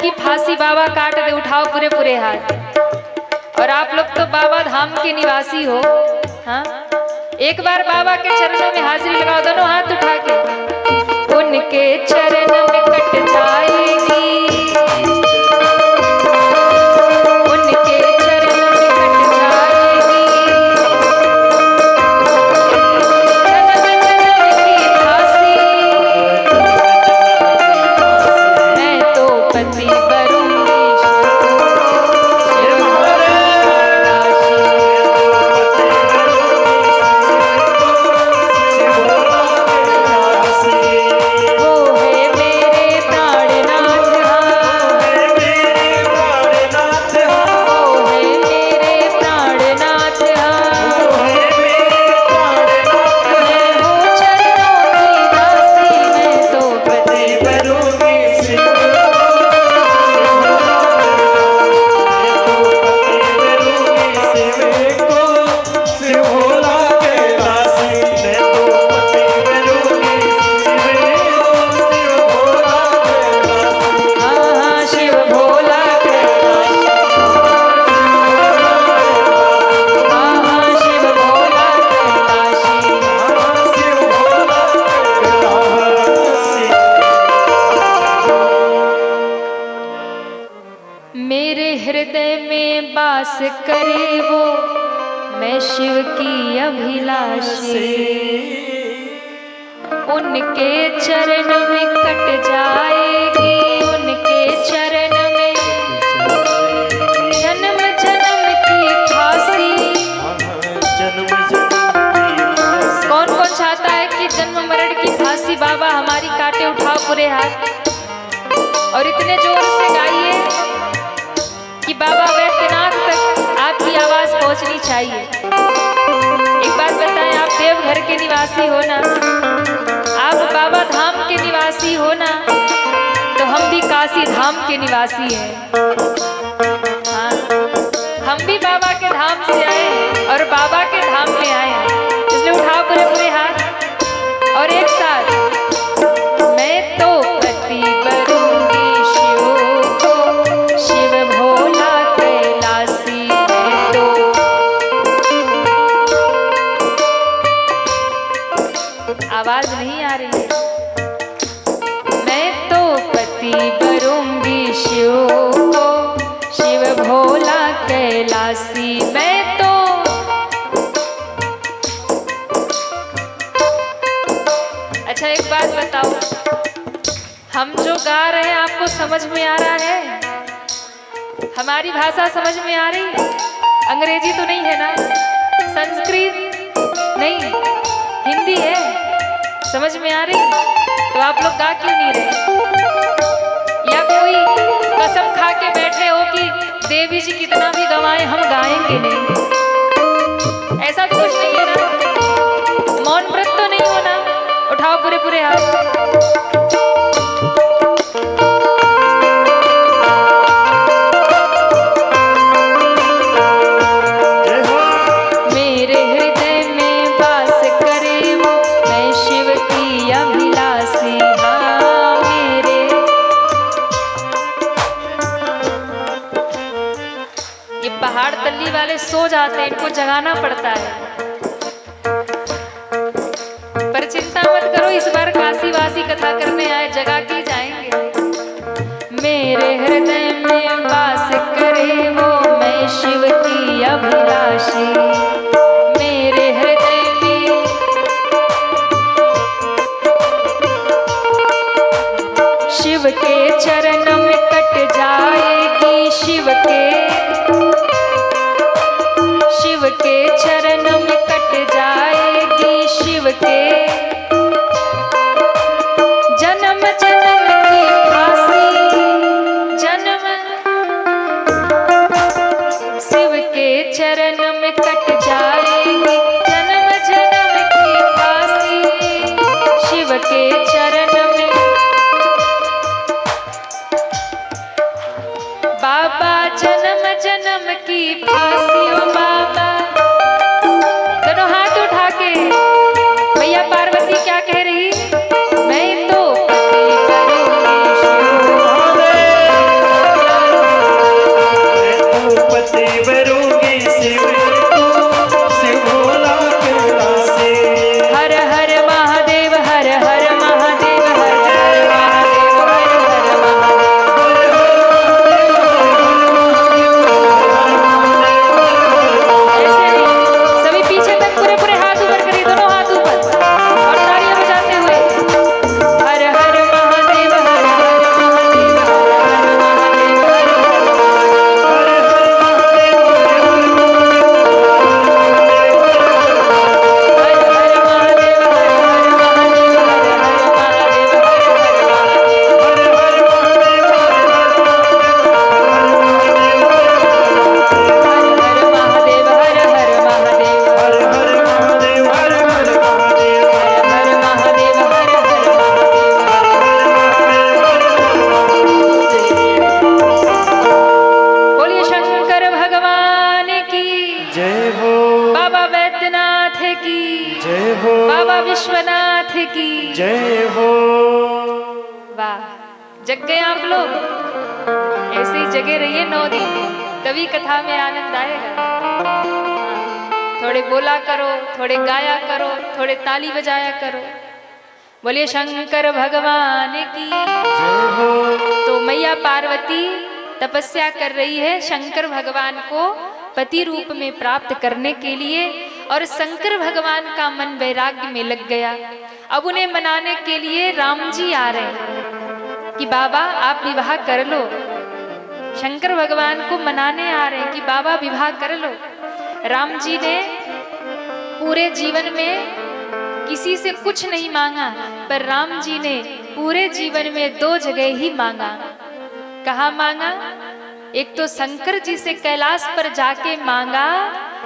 की फांसी बाबा काट दे, उठाओ पूरे पूरे हाथ। और आप लोग तो बाबा धाम के निवासी हो, हाँ, एक बार बाबा के चरणों में हाजिरी लगाओ, दोनों हाथ उठा के। उनके चरण में कट जाएगी, उनके चरण में कट जाएगी जन्म जन्म की फांसी। मैं तो पति बनूंगी वास करे वो, मैं शिव की अभिलाषी। उनके चरण में कट जाएगी, उनके चरण में जन्म जन्म की फांसी। कौन कौन चाहता है कि जन्म मरण की फांसी बाबा हमारी काटे? उठाओ पूरे हाथ और इतने जोर से गाइए कि बाबा वैद्यनाथ तक आपकी आवाज पहुंचनी चाहिए। एक बात बताएं, आप देवघर के निवासी हो ना, आप बाबा धाम के निवासी हो ना, तो हम भी काशी धाम के निवासी हैं। हाँ, हम भी बाबा के धाम से आए हैं और बाबा के धाम में आए हैं, इसलिए उठाओ पूरे पूरे हाथ और एक साथ। मैं तो पति बनूंगी शिव को, शिव भोला कैलासी। मैं तो आवाज नहीं आ रही है। मैं तो पति बनूंगी शिव को, शिव भोला कैलासी। मैं तो अच्छा एक बात बताओ, हम जो गा रहे हैं आपको समझ में आ रहा है? हमारी भाषा समझ में आ रही है? अंग्रेजी तो नहीं है ना, संस्कृत नहीं, हिंदी है? समझ में आ रही? तो आप लोग गा क्यों नहीं रहे? या कोई कसम खा के बैठे हो कि देवी जी कितना भी गवाएं हम गाएंगे नहीं? ऐसा तो कुछ नहीं है ना, मौन व्रत तो नहीं होना। उठाओ पूरे पूरे हाथ। मेरे हृदय में वास करे वो, मैं शिव की अभिलाषी। हाँ, मेरे ये पहाड़ तल्ली वाले सो जाते हैं, इनको जगाना पड़ता है। पर चिंता मत करो, इस बार काशी वासी कथा करने आए, जगा के जाएंगे। मेरे हृदय में वास करे वो, मैं शिव की अभिलाषी। मेरे हृदय में शिव के चरण में कट जाएगी, शिव के चरण में कट जाएगी, शिव के जन्म जन्म की फांसी। जन्म शिव के चरण में कट जाएगी, जन्म जन्म की फांसी। शिव के चरण में बाबा जन्म जन्म की फांसी। ओ बाबा, दोनों हाथ उठा के भैया पार्वती क्या कह रही? मैं तो पति बनूंगी शिव। की जय हो। बाबा विश्वनाथ की जय हो। वाह, जग गए आप लोग। ऐसे ही जगे रहिए 9 दिन, तभी कथा में आनंद आएगा। थोड़े बोला करो, थोड़े गाया करो, थोड़े ताली बजाया करो। बोलिए शंकर भगवान की जय हो। तो मैया पार्वती तपस्या कर रही है शंकर भगवान को पति रूप में प्राप्त करने के लिए, और शंकर भगवान का मन वैराग्य में लग गया। अब उन्हें मनाने के लिए राम जी आ रहे हैं कि बाबा आप विवाह कर लो। शंकर भगवान को मनाने आ रहे हैं कि बाबा विवाह कर लो। राम जी ने पूरे जीवन में किसी से कुछ नहीं मांगा, पर राम जी ने पूरे जीवन में 2 जगह ही मांगा। कहाँ मांगा? एक तो शंकर जी से कैलाश पर जाके मांगा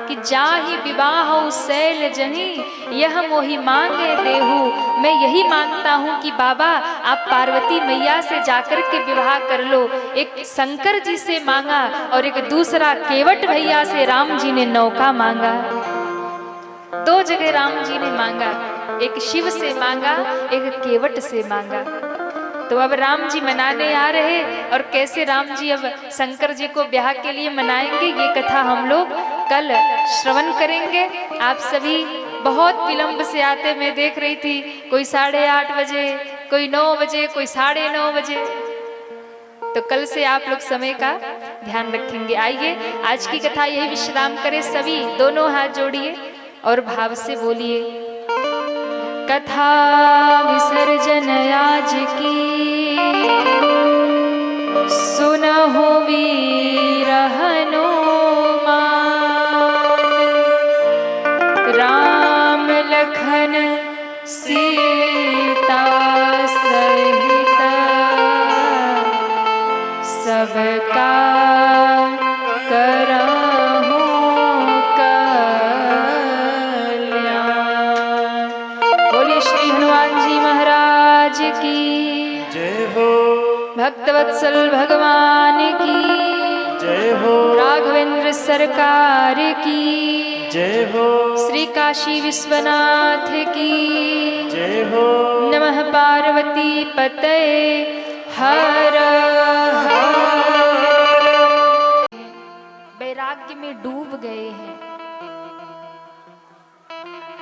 कि जाहि विवाह शैल जनी यह मोहि मांगे देहु। मैं यही मांगता हूँ कि बाबा आप पार्वती मैया से जाकर के विवाह कर लो। एक शंकर जी से मांगा और एक दूसरा केवट भैया से राम जी ने नौका मांगा। 2 जगह राम जी ने मांगा, एक शिव से मांगा, एक केवट से मांगा। तो अब राम जी मनाने आ रहे, और कैसे राम जी अब शंकर जी को ब्याह के लिए मनाएंगे, ये कथा हम लोग कल श्रवण करेंगे। आप सभी बहुत विलंब से आते, मैं देख रही थी, कोई 8:30 बजे, कोई 9 बजे, कोई 9:30 बजे। तो कल से आप लोग समय का ध्यान रखेंगे। आइए आज की कथा यही विश्राम करें। सभी दोनों हाथ जोड़िए और भाव से बोलिए। कथा विसर्जन आज की सुनहु वीर हनुमान। राम लखन सीता सहित सबका करहु भक्तवत्सल भगवान की जय हो। राघवेंद्र सरकार की जय हो। श्री काशी विश्वनाथ की जय हो। नमः पार्वती पते हर वैराग्य में डूब गए हैं।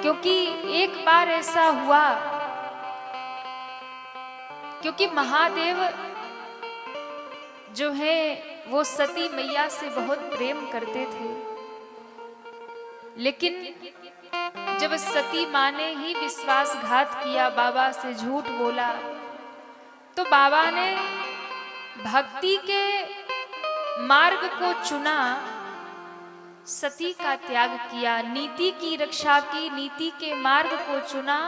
क्योंकि एक बार ऐसा हुआ, क्योंकि महादेव जो है वो सती मैया से बहुत प्रेम करते थे, लेकिन जब सती माँ ने ही विश्वासघात किया, बाबा से झूठ बोला, तो बाबा ने भक्ति के मार्ग को चुना, सती का त्याग किया, नीति की रक्षा की, नीति के मार्ग को चुना,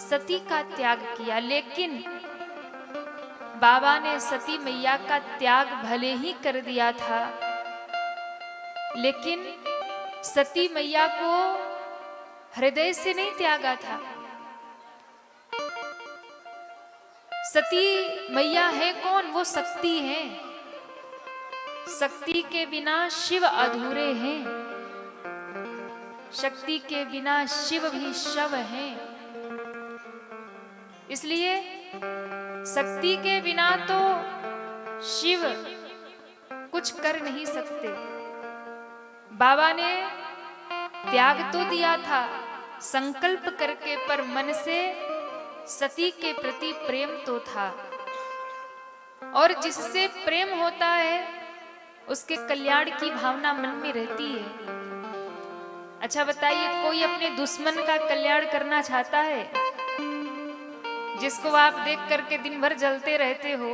सती का त्याग किया। लेकिन बाबा ने सती मैया का त्याग भले ही कर दिया था, लेकिन सती मैया को हृदय से नहीं त्यागा था। सती मैया है कौन? वो शक्ति है। शक्ति के बिना शिव अधूरे हैं, शक्ति के बिना शिव भी शव हैं। इसलिए शक्ति के बिना तो शिव कुछ कर नहीं सकते। बाबा ने त्याग तो दिया था संकल्प करके, पर मन से सती के प्रति प्रेम तो था, और जिससे प्रेम होता है उसके कल्याण की भावना मन में रहती है। अच्छा बताइए, कोई अपने दुश्मन का कल्याण करना चाहता है? जिसको आप देख करके दिन भर जलते रहते हो,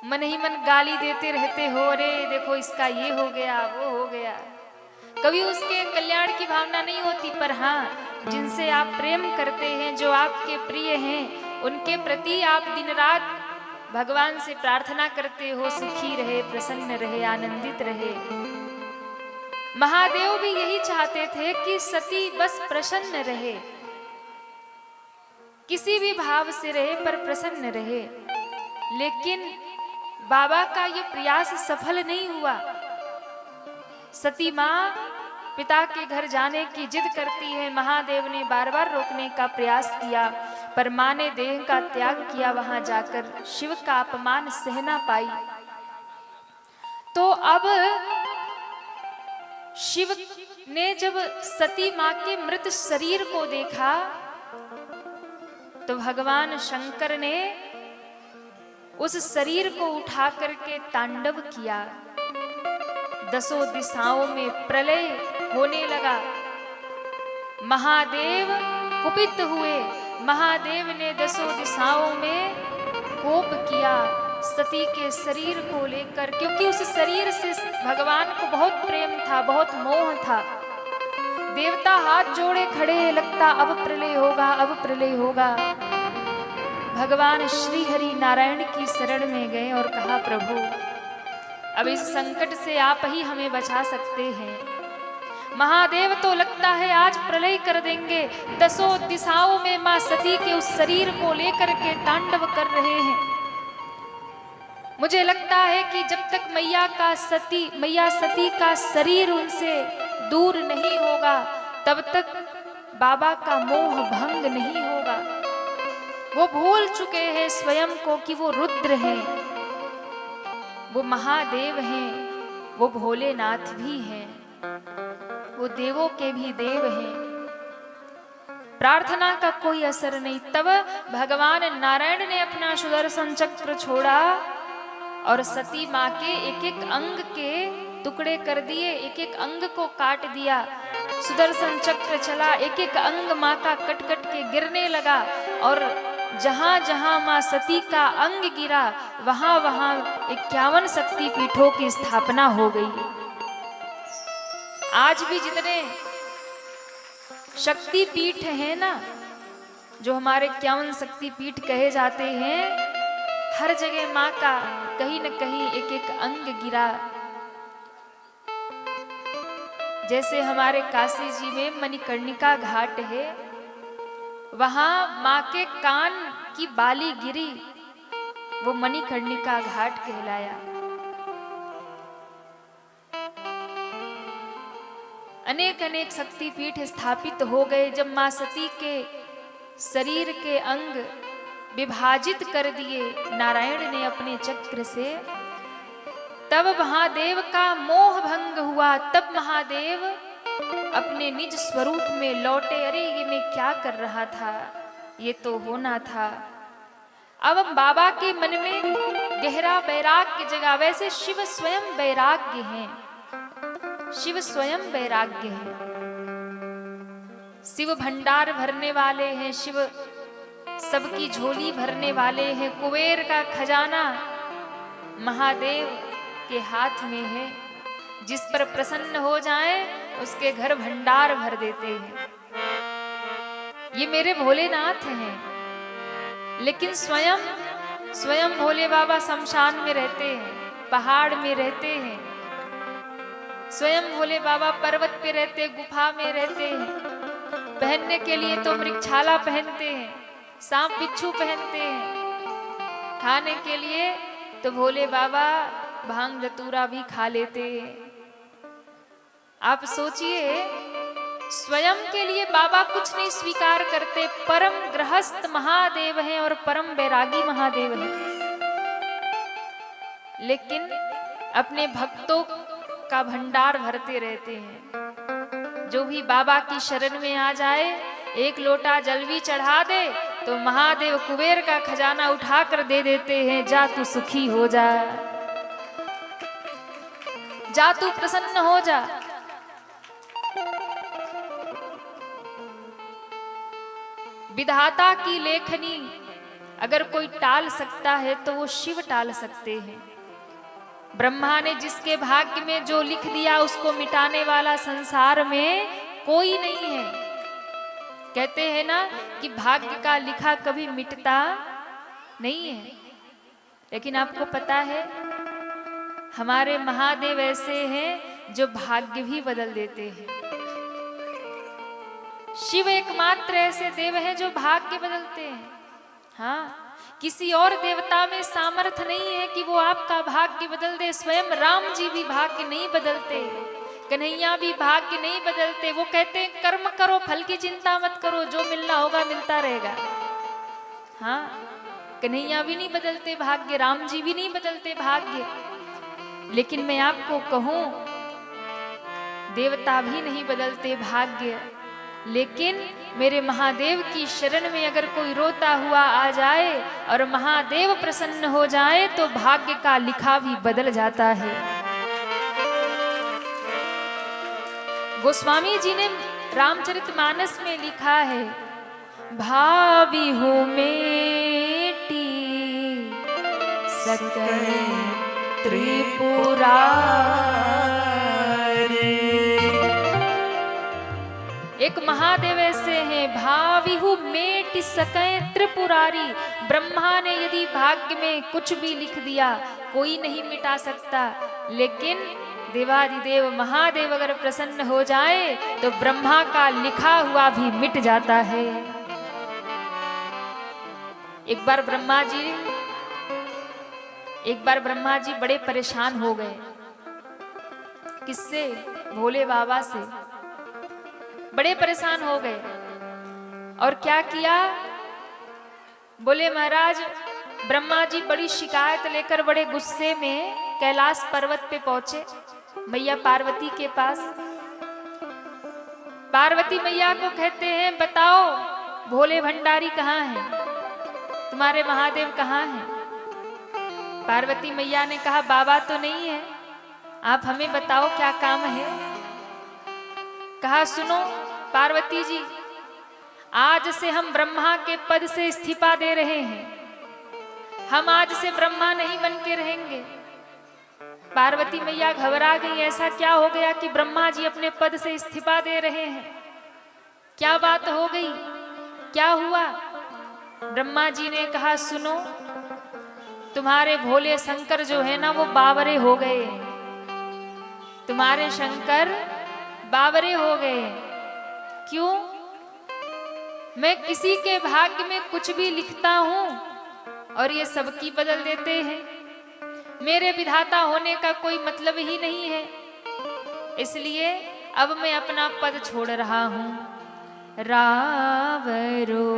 मन ही मन गाली देते रहते हो, अरे देखो इसका ये हो गया वो हो गया, कभी उसके कल्याण की भावना नहीं होती। पर हाँ, जिनसे आप प्रेम करते हैं, जो आपके प्रिय हैं, उनके प्रति आप दिन रात भगवान से प्रार्थना करते हो, सुखी रहे, प्रसन्न रहे, आनंदित रहे। महादेव भी यही चाहते थे कि सती बस प्रसन्न रहे, किसी भी भाव से रहे पर प्रसन्न रहे। लेकिन बाबा का यह प्रयास सफल नहीं हुआ। सती मां पिता के घर जाने की जिद करती है। महादेव ने बार बार रोकने का प्रयास किया, पर मां ने देह का त्याग किया। वहां जाकर शिव का अपमान सह ना पाई, तो अब शिव ने जब सती मां के मृत शरीर को देखा, तो भगवान शंकर ने उस शरीर को उठा करके तांडव किया। दसों दिशाओं में प्रलय होने लगा। महादेव कुपित हुए। महादेव ने दसों दिशाओं में कोप किया सती के शरीर को लेकर, क्योंकि उस शरीर से भगवान को बहुत प्रेम था, बहुत मोह था। देवता हाथ जोड़े खड़े, लगता अब प्रलय होगा, अब प्रलय होगा। भगवान श्री हरि नारायण की शरण में गए और कहा, प्रभु अब इस संकट से आप ही हमें बचा सकते हैं। महादेव तो लगता है आज प्रलय कर देंगे। दसों दिशाओं में मां सती के उस शरीर को लेकर के तांडव कर रहे हैं। मुझे लगता है कि जब तक मैया सती का शरीर उनसे दूर नहीं होगा, तब तक बाबा का मोह भंग नहीं होगा। वो भूल चुके हैं स्वयं को कि वो रुद्र हैं, वो महादेव हैं, वो भोलेनाथ भी हैं, वो देवों के भी देव हैं। प्रार्थना का कोई असर नहीं। तब भगवान नारायण ने अपना सुदर्शन चक्र छोड़ा और सती मां के एक एक अंग के टुकड़े कर दिए, एक एक अंग को काट दिया। सुदर्शन चक्र चला, एक एक अंग मां का कट कट के गिरने लगा, और जहां जहां मां सती का अंग गिरा, वहां वहां 51 शक्ति पीठों की स्थापना हो गई। आज भी जितने शक्ति पीठ हैं ना, जो हमारे 51 शक्ति पीठ कहे जाते हैं, हर जगह मां का कहीं न कहीं एक एक अंग गिरा। जैसे हमारे काशी जी में मणिकर्णिका घाट है, वहां मां के कान की बाली गिरी, वो मणिकर्णिका घाट कहलाया। अनेक अनेक शक्तिपीठ स्थापित हो गए। जब मां सती के शरीर के अंग विभाजित कर दिए नारायण ने अपने चक्र से, तब महादेव का मोह भंग हुआ। तब महादेव अपने निज स्वरूप में लौटे। अरे ये मैं क्या कर रहा था, ये तो होना था। अब बाबा के मन में गहरा वैराग्य जगा। वैसे शिव स्वयं वैराग्य हैं, शिव स्वयं वैराग्य हैं, शिव भंडार भरने वाले हैं, शिव सबकी झोली भरने वाले हैं। कुबेर का खजाना महादेव के हाथ में है। जिस पर प्रसन्न हो जाए उसके घर भंडार भर देते हैं। ये मेरे भोलेनाथ हैं। लेकिन स्वयं भोले बाबा शमशान में रहते हैं, पहाड़ में रहते हैं। स्वयं भोले बाबा पर्वत पे रहते, गुफा में रहते हैं। पहनने के लिए तो मृगछाला पहनते हैं, सांप बिच्छू पहनते हैं। खाने के लिए तो भोले बाबा भांग धतूरा भी खा लेते हैं। आप सोचिए, स्वयं के लिए बाबा कुछ नहीं स्वीकार करते। परम गृहस्थ महादेव हैं और परम बैरागी महादेव हैं, लेकिन अपने भक्तों का भंडार भरते रहते हैं। जो भी बाबा की शरण में आ जाए, एक लोटा जल भी चढ़ा दे तो महादेव कुबेर का खजाना उठाकर दे देते हैं। जा तू सुखी हो जा, जा तू प्रसन्न हो जा। विधाता की लेखनी अगर कोई टाल सकता है तो वो शिव टाल सकते हैं। ब्रह्मा ने जिसके भाग्य में जो लिख दिया उसको मिटाने वाला संसार में कोई नहीं है। कहते हैं ना कि भाग्य का लिखा कभी मिटता नहीं है। लेकिन आपको पता है, हमारे महादेव ऐसे हैं जो भाग्य भी बदल देते हैं। शिव एकमात्र ऐसे देव हैं जो भाग्य बदलते हैं। हाँ, किसी और देवता में सामर्थ्य नहीं है कि वो आपका भाग्य बदल दे। स्वयं राम जी भी भाग्य नहीं बदलते। कन्हैया भी भाग्य नहीं बदलते। वो कहते हैं कर्म करो, फल की चिंता मत करो, जो मिलना होगा मिलता रहेगा। हाँ, कन्हैया भी नहीं बदलते भाग्य, राम जी भी नहीं बदलते भाग्य। लेकिन मैं आपको कहूं, देवता भी नहीं बदलते भाग्य, लेकिन मेरे महादेव की शरण में अगर कोई रोता हुआ आ जाए और महादेव प्रसन्न हो जाए तो भाग्य का लिखा भी बदल जाता है। गोस्वामी जी ने रामचरितमानस में लिखा है, भावी हो मेटी सकल त्रिपुरारी। एक महादेव ऐसे हैं, भाविहु मेट सकै त्रिपुरारी। ब्रह्मा ने यदि भाग्य में कुछ भी लिख दिया कोई नहीं मिटा सकता, लेकिन देवादिदेव महादेव अगर प्रसन्न हो जाए तो ब्रह्मा का लिखा हुआ भी मिट जाता है। एक बार ब्रह्मा जी बड़े परेशान हो गए। किससे? भोले बाबा से। बड़े परेशान हो गए और क्या किया? बोले महाराज, ब्रह्मा जी बड़ी शिकायत लेकर बड़े गुस्से में कैलाश पर्वत पे पहुंचे, मैया पार्वती के पास। पार्वती मैया को कहते हैं, बताओ भोले भंडारी कहाँ हैं, तुम्हारे महादेव कहाँ हैं? पार्वती मैया ने कहा, बाबा तो नहीं है, आप हमें बताओ क्या काम है। कहा, सुनो पार्वती जी, आज से हम ब्रह्मा के पद से इस्तीफा दे रहे हैं, हम आज से ब्रह्मा नहीं बन के रहेंगे। पार्वती मैया घबरा गई, ऐसा क्या हो गया कि ब्रह्मा जी अपने पद से इस्तीफा दे रहे हैं? क्या बात हो गई, क्या हुआ? ब्रह्मा जी ने कहा, सुनो, तुम्हारे भोले शंकर जो है ना वो बावरे हो गए, तुम्हारे शंकर बावरे हो गए। क्यों? मैं किसी के भाग्य में कुछ भी लिखता हूं और ये सबकी बदल देते हैं। मेरे विधाता होने का कोई मतलब ही नहीं है, इसलिए अब मैं अपना पद छोड़ रहा हूं। रावरो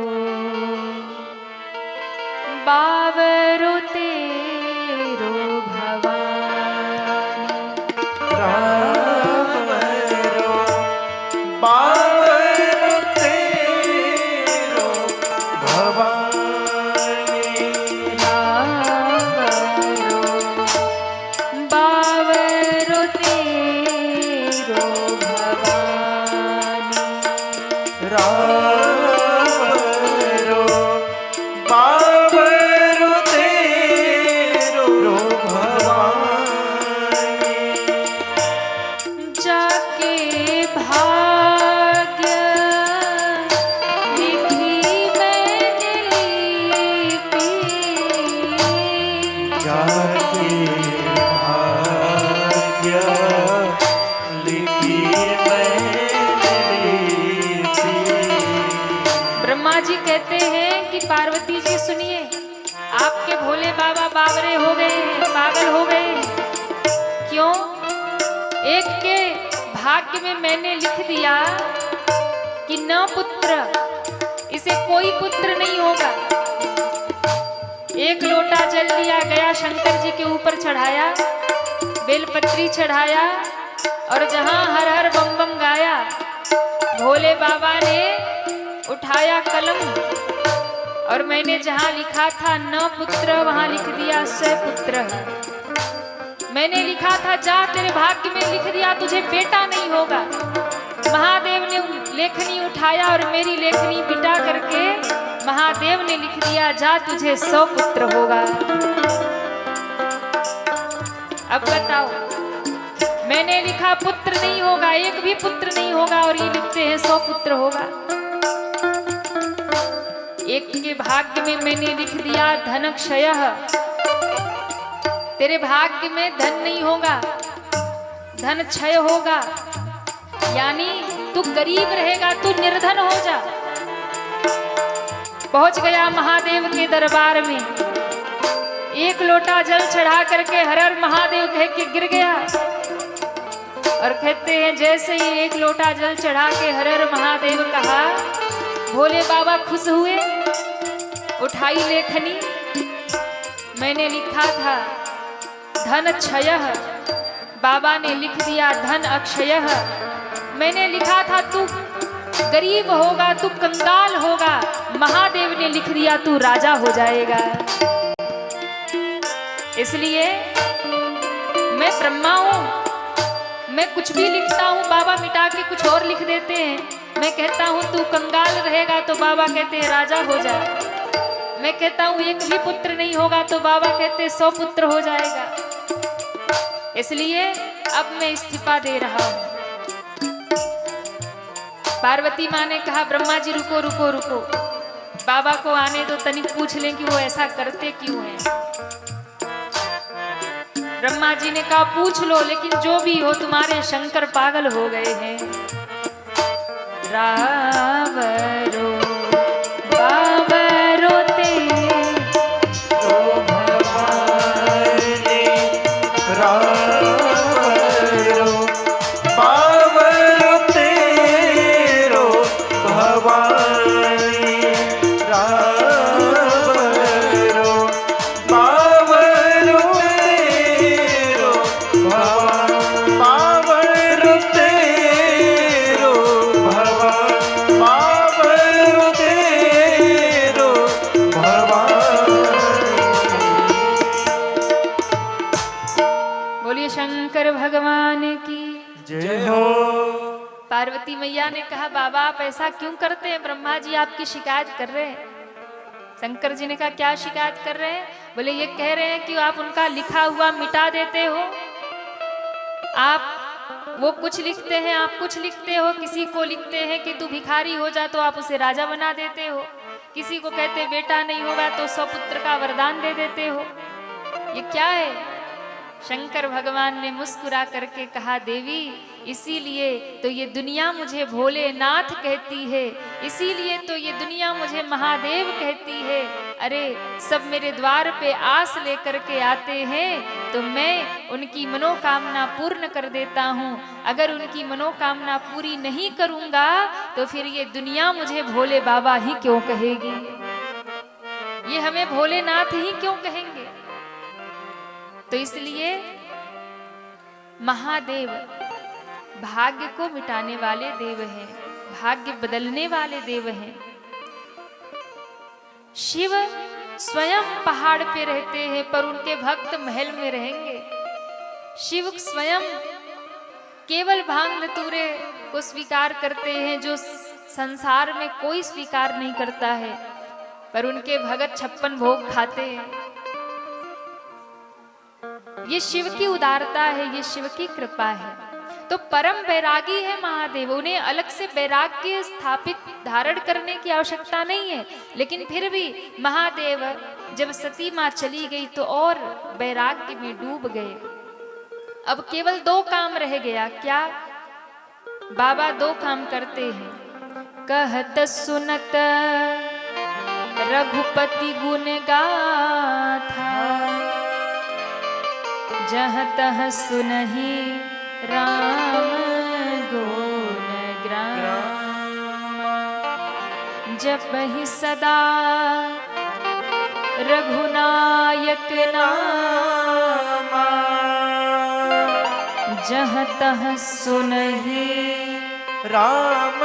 बावरो तेरो भवानी, रावरो बावरो तेरो भवानी, रावरो बावरो तेरो भवानी, रावरो बावरो तेरो भवानी। जाके भाग्य लिखी मैंने लिपि, जाके भाग्य लिखी मैंने लिपि। ब्रह्मा जी कहते हैं कि पार्वती जी सुनिए, आपके भोले बाबा बावरे हो गए हैं, पागल हो गए हैं। क्यों? एक के भाग्य में मैंने लिख दिया कि न पुत्र, इसे कोई पुत्र नहीं होगा। एक लोटा जल लिया गया, शंकर जी के ऊपर चढ़ाया, बेलपत्री चढ़ाया और जहां हर हर बम बम गाया, भोले बाबा ने उठाया कलम और मैंने जहां लिखा था न पुत्र, वहां लिख दिया सपुत्र। मैंने लिखा था जा तेरे भाग्य में लिख दिया तुझे बेटा नहीं होगा। महादेव ने लेखनी उठाया और मेरी लेखनी बिटा करके महादेव ने लिख दिया जा तुझे 100 पुत्र होगा। अब बताओ, मैंने लिखा पुत्र नहीं होगा, एक भी पुत्र नहीं होगा, और ये लिखते हैं 100 पुत्र होगा। एक के भाग्य में मैंने लिख दिया धन क्षय, तेरे भाग्य में धन नहीं होगा, धन क्षय होगा, यानी तू गरीब रहेगा, तू निर्धन हो जा। पहुंच गया महादेव के दरबार में, एक लोटा जल चढ़ा करके हर हर महादेव कह के गिर गया। और कहते हैं जैसे ही एक लोटा जल चढ़ा के हर हर महादेव कहा, भोले बाबा खुश हुए, उठाई लेखनी। मैंने लिखा था धन क्षयः, बाबा ने लिख दिया धन अक्षयः। मैंने लिखा था तू गरीब होगा, तू कंगाल होगा, महादेव ने लिख दिया तू राजा हो जाएगा। इसलिए मैं ब्रह्मा हूं, मैं कुछ भी लिखता हूं, बाबा मिटा के कुछ और लिख देते हैं। मैं कहता हूं तू कंगाल रहेगा तो बाबा कहते हैं राजा हो जा। मैं कहता हूं एक भी पुत्र नहीं होगा तो बाबा कहते हैं 100 पुत्र हो जाएगा। इसलिए अब मैं इस्तीफा दे रहा हूं। पार्वती माँ ने कहा ब्रह्मा जी रुको रुको रुको, बाबा को आने दो, तनिक पूछ लें कि वो ऐसा करते क्यों हैं। ब्रह्मा जी ने कहा पूछ लो, लेकिन जो भी हो तुम्हारे शंकर पागल हो गए हैं। रावरो बाबरो तेरे ओ भवानी रावरो बावरो तेरो भवानी रावरो बावरो तेरो भवानी बावरो तेरो भवानी बावरो तेरो बोलिए शंकर भगवान की। जय हो। पार्वती मैया ने कहा बाबा आप ऐसा क्यों करते हैं, ब्रह्मा जी आपकी शिकायत कर रहे हैं। शंकर जी ने कहा क्या शिकायत कर रहे हैं। बोले ये कह रहे हैं कि आप उनका लिखा हुआ मिटा देते हो, आप वो कुछ लिखते हैं आप कुछ लिखते हो। किसी को लिखते हैं कि तू भिखारी हो जा तो आप उसे राजा बना देते हो, किसी को कहते बेटा नहीं होगा तो 100 पुत्र का वरदान दे देते हो। ये क्या है। शंकर भगवान ने मुस्कुरा करके कहा देवी इसीलिए तो ये दुनिया मुझे भोलेनाथ कहती है, इसीलिए तो ये दुनिया मुझे महादेव कहती है। अरे सब मेरे द्वार पे आस लेकर के आते हैं तो मैं उनकी मनोकामना पूर्ण कर देता हूँ। अगर उनकी मनोकामना पूरी नहीं करूँगा तो फिर ये दुनिया मुझे भोले बाबा ही क्यों कहेगी, ये हमें भोलेनाथ ही क्यों कहेंगे। तो इसलिए महादेव भाग्य को मिटाने वाले देव हैं, भाग्य बदलने वाले देव हैं। शिव स्वयं पहाड़ पे रहते हैं पर उनके भक्त महल में रहेंगे। शिव स्वयं केवल भांग धतूरे को स्वीकार करते हैं जो संसार में कोई स्वीकार नहीं करता है, पर उनके भगत 56 भोग खाते हैं। ये शिव की उदारता है, ये शिव की कृपा है। तो परम बैरागी है महादेव, उन्हें अलग से वैराग्य स्थापित धारण करने की आवश्यकता नहीं है। लेकिन फिर भी महादेव जब सती माँ चली गई तो और वैराग्य में डूब गए। अब केवल 2 काम रह गया। क्या? बाबा 2 काम करते हैं। कहत सुनत रघुपति गुण गाथा, जहाँ तह सुनहि राम गुण ग्राम, जपहि सदा रघुनायक नामा, जहाँ तह सुनहि राम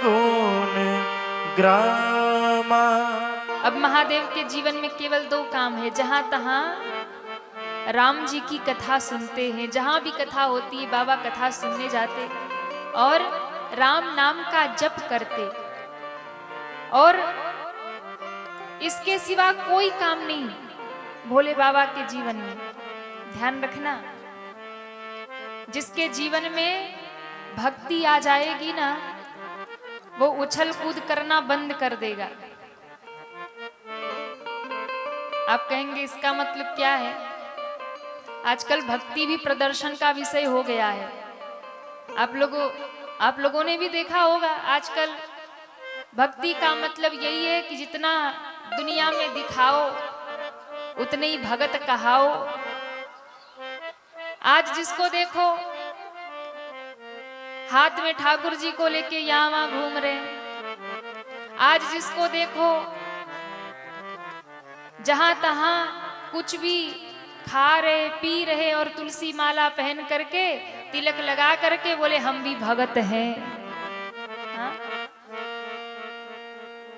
गुण ग्रामा। अब महादेव के जीवन में केवल 2 काम है। जहाँ तहाँ राम जी की कथा सुनते हैं, जहाँ भी कथा होती है बाबा कथा सुनने जाते और राम नाम का जप करते, और इसके सिवा कोई काम नहीं भोले बाबा के जीवन में। ध्यान रखना, जिसके जीवन में भक्ति आ जाएगी ना वो उछल कूद करना बंद कर देगा। आप कहेंगे इसका मतलब क्या है? आजकल भक्ति भी प्रदर्शन का विषय हो गया है। आप लोगों ने भी देखा होगा, आजकल भक्ति का मतलब यही है कि जितना दुनिया में दिखाओ उतने ही भगत कहाओ। आज जिसको देखो हाथ में ठाकुर जी को लेके यहाँ वहां घूम रहे हैं। आज जिसको देखो जहां तहां कुछ भी खा रहे पी रहे और तुलसी माला पहन करके तिलक लगा करके बोले हम भी भगत हैं। हाँ?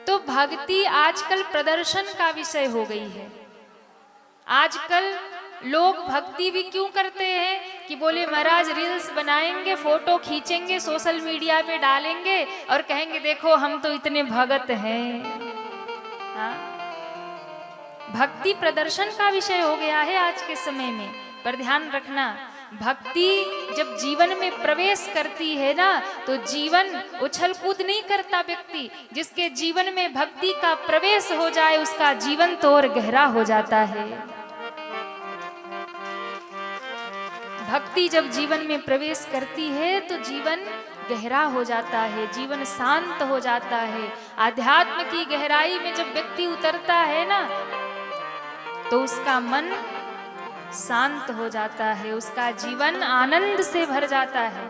तो भक्ति आजकल प्रदर्शन का विषय हो गई है। आजकल लोग भक्ति भी क्यों करते हैं कि बोले महाराज रील्स बनाएंगे, फोटो खींचेंगे, सोशल मीडिया पे डालेंगे और कहेंगे देखो हम तो इतने भगत हैं। हाँ? भक्ति प्रदर्शन का विषय हो गया है आज के समय में। पर ध्यान रखना, भक्ति जब जीवन में प्रवेश करती है ना तो जीवन उछल कूद नहीं करता। व्यक्ति जिसके जीवन में भक्ति का प्रवेश हो जाए उसका जीवन तो और गहरा हो जाता है। भक्ति जब जीवन में प्रवेश करती है तो जीवन गहरा हो जाता है, जीवन शांत हो जाता है। आध्यात्म की गहराई में जब व्यक्ति उतरता है ना तो उसका मन शांत हो जाता है, उसका जीवन आनंद से भर जाता है।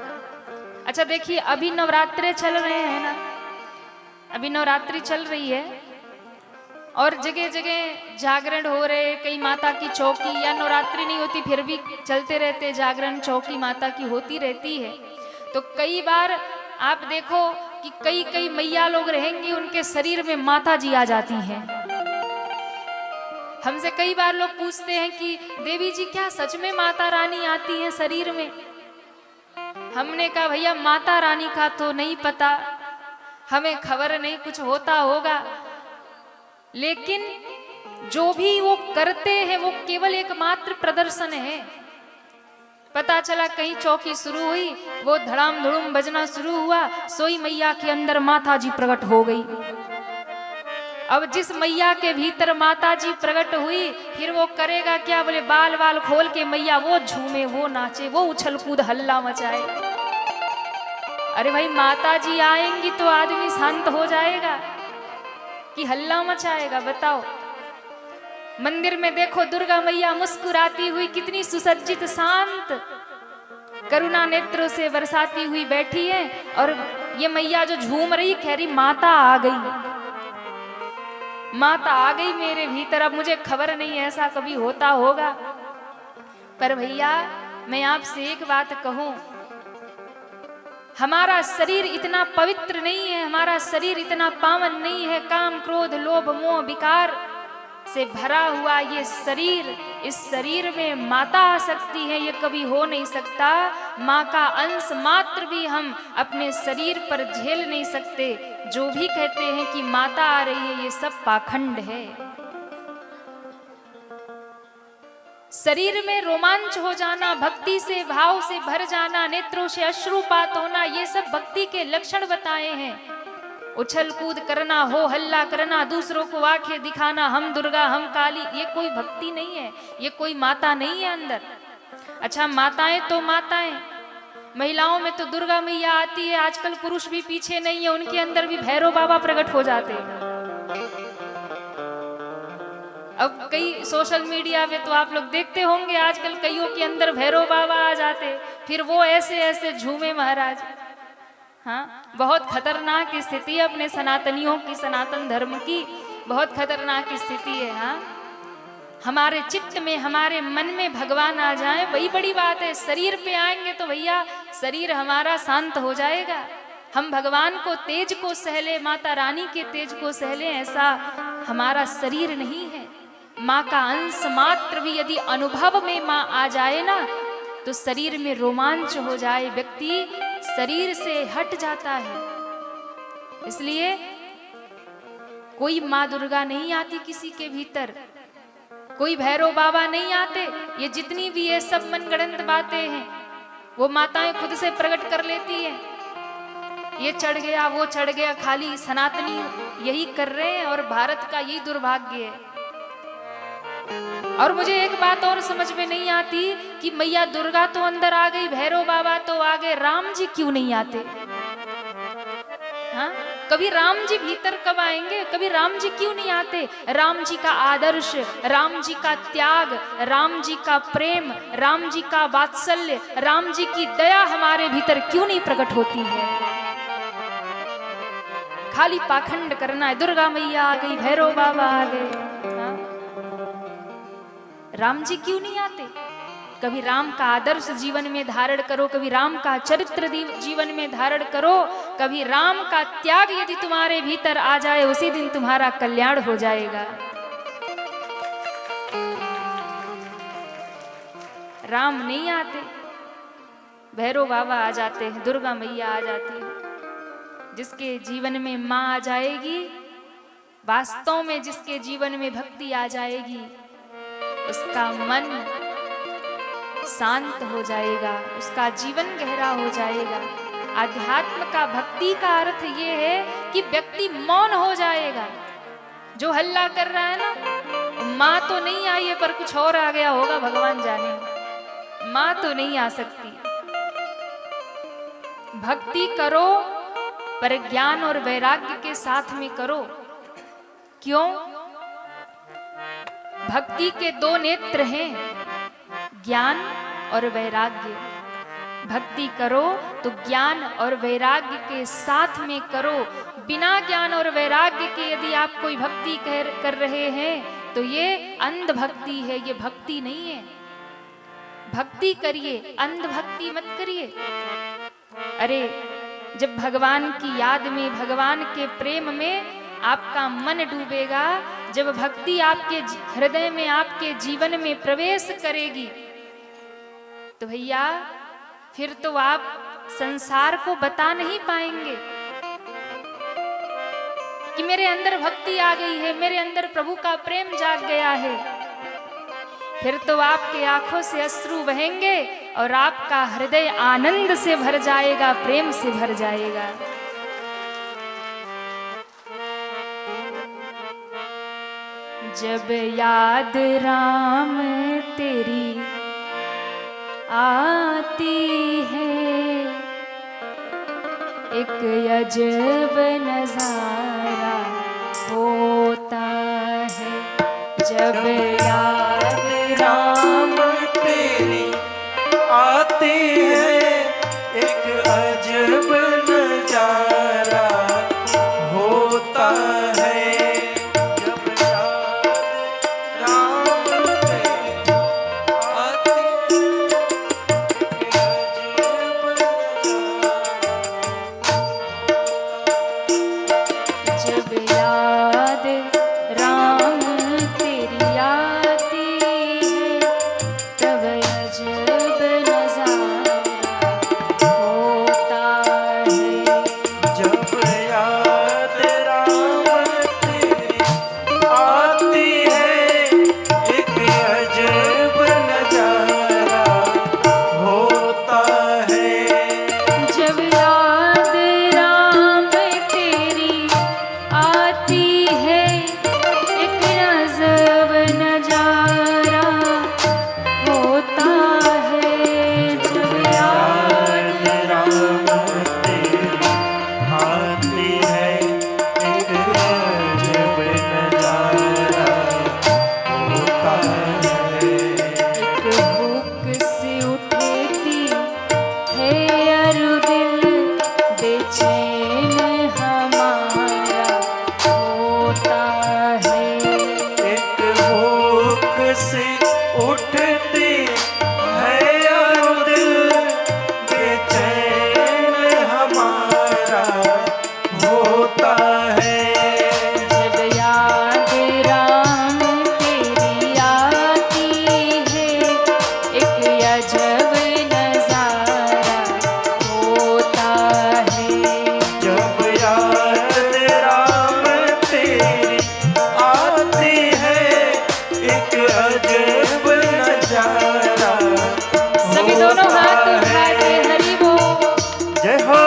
अच्छा देखिए, अभी नवरात्रे चल रहे हैं ना, अभी नवरात्रि चल रही है और जगह जगह जागरण हो रहे। कई माता की चौकी, या नवरात्रि नहीं होती फिर भी चलते रहते जागरण, चौकी माता की होती रहती है। तो कई बार आप देखो कि कई कई मैया लोग रहेंगे, उनके शरीर में माता जी आ जाती हैं। हमसे कई बार लोग पूछते हैं कि देवी जी क्या सच में माता रानी आती हैं शरीर में? हमने कहा भैया माता रानी का तो नहीं पता, हमें खबर नहीं, कुछ होता होगा, लेकिन जो भी वो करते हैं वो केवल एकमात्र प्रदर्शन है। पता चला कहीं चौकी शुरू हुई, वो धड़ाम धुड़ुम बजना शुरू हुआ, सोई मैया के अंदर माता जी प्रकट हो गई। अब जिस मैया के भीतर माता जी प्रकट हुई फिर वो करेगा क्या? बोले बाल बाल खोल के मैया वो झूमे, वो नाचे, वो उछल कूद हल्ला मचाए। अरे भाई माता जी आएंगी तो आदमी शांत हो जाएगा कि हल्ला मचाएगा? बताओ। मंदिर में देखो दुर्गा मैया मुस्कुराती हुई कितनी सुसज्जित शांत करुणा नेत्रों से बरसाती हुई बैठी है, और ये मैया जो झूम रही कह रही माता आ गई, माता आ गई मेरे भीतर। अब मुझे खबर नहीं ऐसा कभी होता होगा। पर भैया मैं आपसे एक बात कहूं, हमारा शरीर इतना पवित्र नहीं है, हमारा शरीर इतना पावन नहीं है। काम क्रोध लोभ मोह विकार से भरा हुआ ये शरीर, इस शरीर में माता आ सकती है, ये कभी हो नहीं सकता। माँ का अंश मात्र भी हम अपने शरीर पर झेल नहीं सकते। जो भी कहते हैं कि माता आ रही है ये सब पाखंड है। शरीर में रोमांच हो जाना, भक्ति से भाव से भर जाना, नेत्रों से अश्रुपात होना, ये सब भक्ति के लक्षण बताए हैं। उछल कूद करना, हो हल्ला करना, दूसरों को आंखें दिखाना, हम दुर्गा हम काली, ये कोई भक्ति नहीं है, ये कोई माता नहीं है अंदर। अच्छा माताएं तो माताएं, महिलाओं में तो दुर्गा मैया आती है, आजकल पुरुष भी पीछे नहीं है, उनके अंदर भी भैरव बाबा प्रकट हो जाते हैं। अब कई सोशल मीडिया पे तो आप लोग देखते होंगे आजकल कईयों के अंदर भैरव बाबा आ जाते, फिर वो ऐसे ऐसे झूमे महाराज। हाँ, बहुत खतरनाक स्थिति है अपने सनातनियों की, सनातन धर्म की बहुत खतरनाक स्थिति है। हाँ, हमारे चित्त में हमारे मन में भगवान आ जाए वही बड़ी बात है। शरीर पे आएंगे तो भैया शरीर हमारा शांत हो जाएगा। हम भगवान को तेज को सहले, माता रानी के तेज को सहले, ऐसा हमारा शरीर नहीं है। माँ का अंश मात्र भी यदि अनुभव में माँ आ जाए ना तो शरीर में रोमांच हो जाए, व्यक्ति शरीर से हट जाता है। इसलिए कोई माँ दुर्गा नहीं आती किसी के भीतर, कोई भैरव बाबा नहीं आते। ये जितनी भी ये सब मनगढ़ंत बातें हैं वो माताएं खुद से प्रकट कर लेती हैं। ये चढ़ गया वो चढ़ गया, खाली सनातनी यही कर रहे हैं और भारत का यही दुर्भाग्य है। और मुझे एक बात और समझ में नहीं आती कि मैया दुर्गा तो अंदर आ गई, भैरव बाबा तो आ गए, राम जी क्यों नहीं आते? हाँ, कभी राम जी भीतर कब आएंगे? कभी राम जी क्यों नहीं आते? राम जी का आदर्श, राम जी का त्याग, राम जी का प्रेम, राम जी का वात्सल्य, राम जी की दया हमारे भीतर क्यों नहीं प्रकट होती है? खाली पाखंड करना है, दुर्गा मैया आ गई, भैरव बाबा आ गए, हाँ? राम जी क्यों नहीं आते? कभी राम का आदर्श जीवन में धारण करो, कभी राम का चरित्र जीवन में धारण करो, कभी राम का त्याग यदि तुम्हारे भीतर आ जाए, उसी दिन तुम्हारा कल्याण हो जाएगा। राम नहीं आते, भैरव बाबा आ जाते हैं, दुर्गा मैया आ जाती है। जिसके जीवन में माँ आ जाएगी, वास्तव में जिसके जीवन में भक्ति आ जाएगी, उसका मन शांत हो जाएगा, उसका जीवन गहरा हो जाएगा। आध्यात्म का, भक्ति का अर्थ ये है कि व्यक्ति मौन हो जाएगा। जो हल्ला कर रहा है ना, माँ तो नहीं आई है पर कुछ और आ गया होगा, भगवान जाने। माँ तो नहीं आ सकती। भक्ति करो पर ज्ञान और वैराग्य के साथ में करो। क्यों? भक्ति के दो नेत्र हैं, ज्ञान और वैराग्य। भक्ति करो तो ज्ञान और वैराग्य के साथ में करो। बिना ज्ञान और वैराग्य के यदि आप कोई भक्ति कर रहे हैं तो ये अंध भक्ति है, ये भक्ति नहीं है। भक्ति करिए, अंध भक्ति मत करिए। अरे जब भगवान की याद में, भगवान के प्रेम में आपका मन डूबेगा, जब भक्ति आपके हृदय में, आपके जीवन में प्रवेश करेगी, तो भैया फिर तो आप संसार को बता नहीं पाएंगे कि मेरे अंदर भक्ति आ गई है, मेरे अंदर प्रभु का प्रेम जाग गया है। फिर तो आपके आंखों से अश्रु बहेंगे और आपका हृदय आनंद से भर जाएगा, प्रेम से भर जाएगा। जब याद राम तेरी आती है, एक अजब नजारा होता है। जब याद राम तेरी आती है, एक अजब नजारा होता है। जब याद राम तेरी आती है, जब याद राम तेरी आती है, तब अजब नजारा होता है। जब याद राम तेरी आती है, एक अजब नजारा होता है। जब याद राम तेरी आती है, एक अजब नजारा होता है। जब याद राम तेरी आती है, एक अजब नजारा होता है। एक भूख से उठती है अरु दिल, बेचैन हमारा होता है। एक भूख से उठती है और दिल, बेचैन हमारा होता है। जब याद राम तेरी आती है, एक अजब नजारा होता है। जब याद राम तेरी आती है, एक अजब नजारा सभी दोनों हाथ होता उठा के है। हरि बोल। जय हो।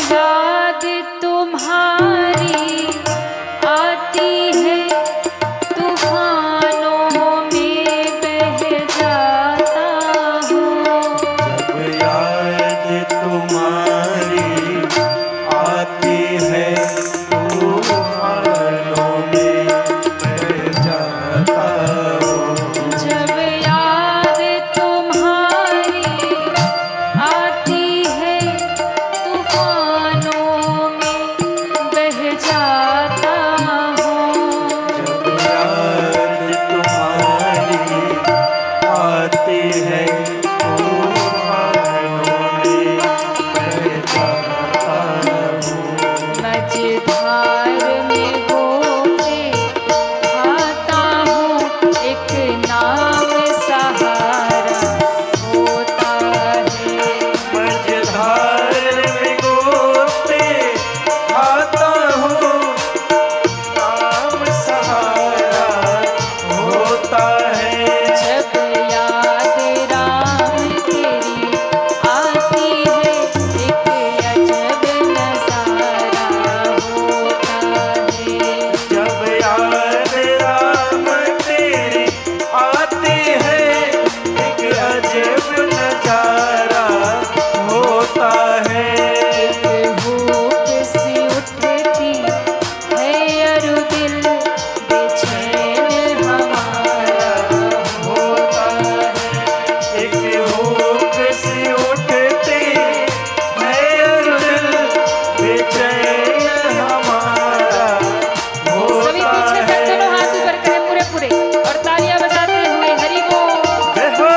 याद तुम्हारी आती है, तूफानों में बह जाता हूँ। जब याद तुम्हारी आती है, तूफानों में बह जाता हूँ। जब याद तुम्हारी आती है, तूफानों में बह जाता हूँ। जब याद तुम्हारी आती है, तूफानों में बह जाता हूँ। मझधार में होके खाता हूँ, एक नाम सहारा होता है। मझधार में गोते खाता हूँ, नाम सहारा होता है। जब याद राम तेरी आती है, एक अजब नजारा होता है। जब याद राम तेरी आती है, एक अजब नजारा होता है। एक भूख सी उठती है अरु दिल, बेचैन हमारा होता है। एक भूख सी उठती है दिल, बेचैन हमारा सभी होता पीछे तक है। दोनों हाथ ऊपर करें पूरे पूरे और तालियां बजाते हुए हरि बोल। जय हो।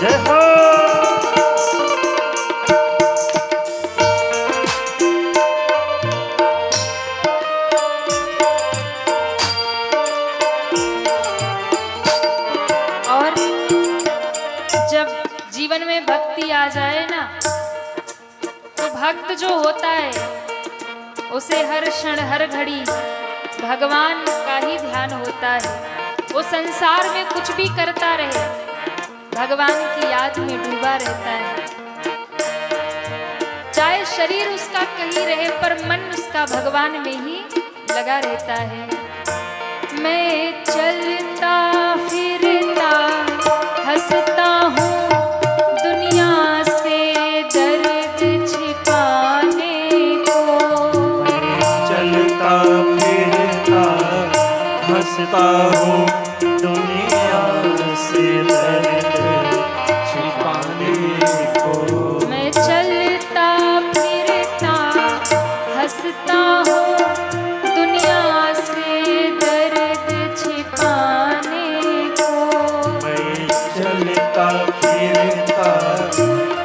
जय हो। और जब जीवन में भक्ति आ जाए ना, तो भक्त जो होता है उसे हर क्षण हर घड़ी भगवान का ही ध्यान होता है। वो संसार में कुछ भी करता रहे, भगवान की याद में डूबा रहता है। चाहे शरीर उसका कहीं रहे, पर मन उसका भगवान में ही लगा रहता है। मैं चलता फिरता हंसता हूँ, दुनिया से दर्द छिपाने को। चलता फिरता हंसता हूँ, दुनिया से दर्द छिपाने को। मैं चलता फिरता हंसता हूँ, दुनिया से दर्द छिपाने को। मैं चलता फिरता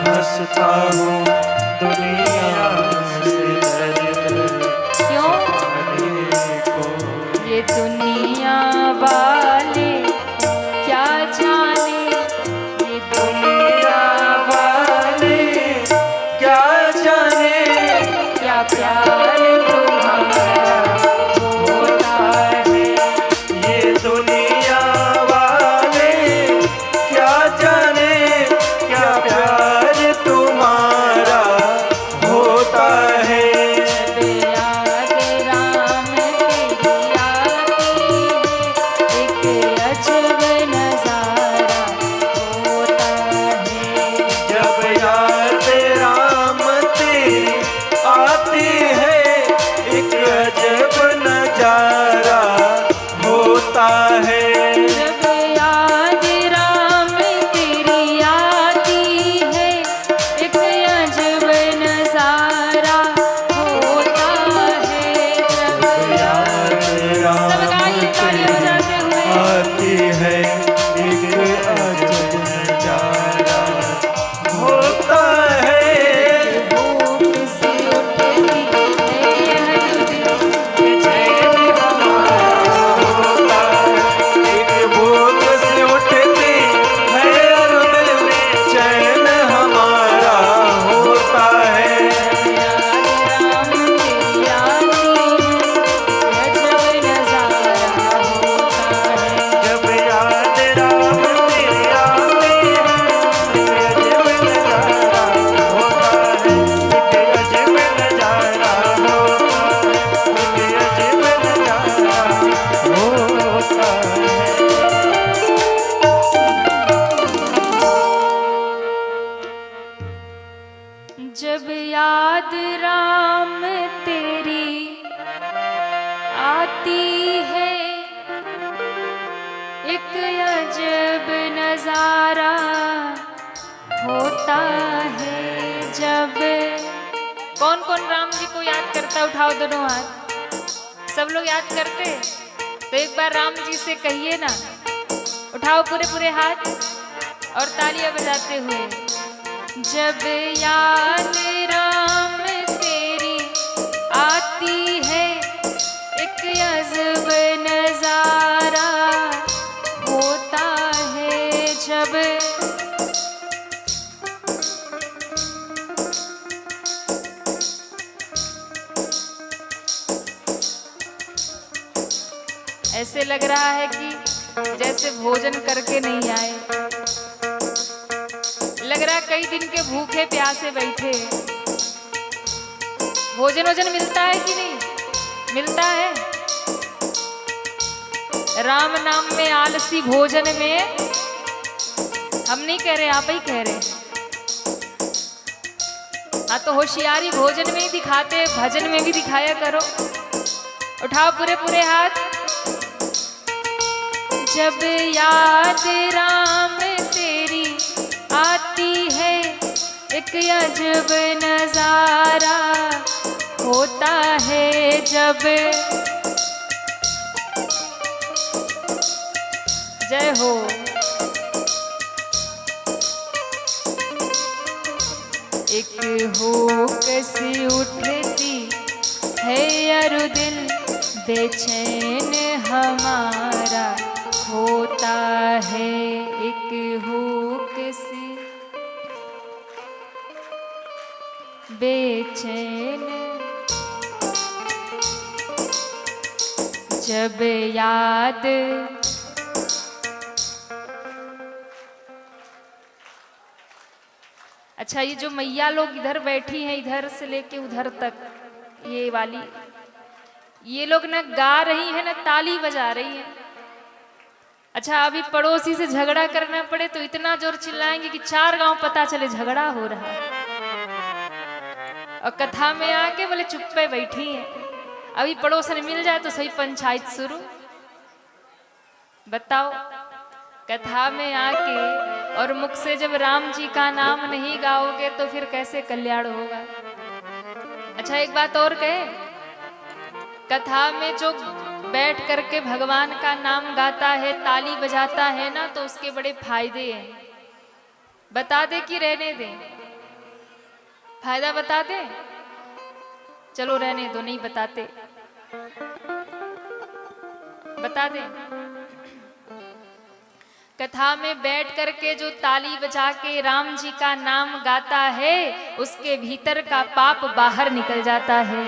हंसता हूँ, दुनिया से दर्द क्यों? छिपाने को। ये दुनिया वाले क्या जाने, ये दुनिया वाले क्या जाने, क्या प्यार तुम्हारा होता है। ये दुनिया वाले क्या जाने, क्या प्यार तुम्हारा होता है। जब याद राम तेरी आती है, एक अजब नजारा होता है। जब याद राम तेरी आती है, होता है जब। कौन कौन राम जी को याद करता, उठाओ दोनों हाथ। सब लोग याद करते, तो एक बार राम जी से कहिए ना, उठाओ पूरे पूरे हाथ और तालियां बजाते हुए। जब याद राम तेरी आती है, एक अजब नजारा होता है जब। ऐसे लग रहा है कि जैसे भोजन करके नहीं आए, लग रहा है कई दिन के भूखे प्यासे बैठे। भोजन वोजन मिलता है कि नहीं मिलता है? राम नाम में आलसी भोजन में, हम नहीं कह रहे, आप ही कह रहे। हाँ तो होशियारी भोजन में ही दिखाते, भजन में भी दिखाया करो। उठाओ पूरे पूरे हाथ। जब याद राम तेरी आती है, एक अजब नजारा होता है जब। जय हो। एक होकस उठती है अरु दिल, बेचैन हमारा होता है। एक होकस बेचैन जब याद। अच्छा, ये जो मैया लोग इधर बैठी हैं, इधर से लेके उधर तक, ये वाली, ये लोग ना गा रही हैं ना ताली बजा रही हैं। अच्छा, अभी पड़ोसी से झगड़ा करना पड़े तो इतना जोर चिल्लाएंगे कि 4 गांव पता चले झगड़ा हो रहा है। और कथा में आके बोले चुप्पे बैठी हैं। अभी पड़ोसन मिल जाए तो सही पंचायत शुरू। बताओ, कथा में आके और मुख से जब राम जी का नाम नहीं गाओगे तो फिर कैसे कल्याण होगा। अच्छा, एक बात और कहे, कथा में जो बैठ करके भगवान का नाम गाता है, ताली बजाता है ना, तो उसके बड़े फायदे हैं। बता दे कि रहने दे? फायदा बता दे? चलो रहने दो, नहीं बताते, बता दे। कथा में बैठ करके जो ताली बजा के राम जी का नाम गाता है, उसके भीतर का पाप बाहर निकल जाता है।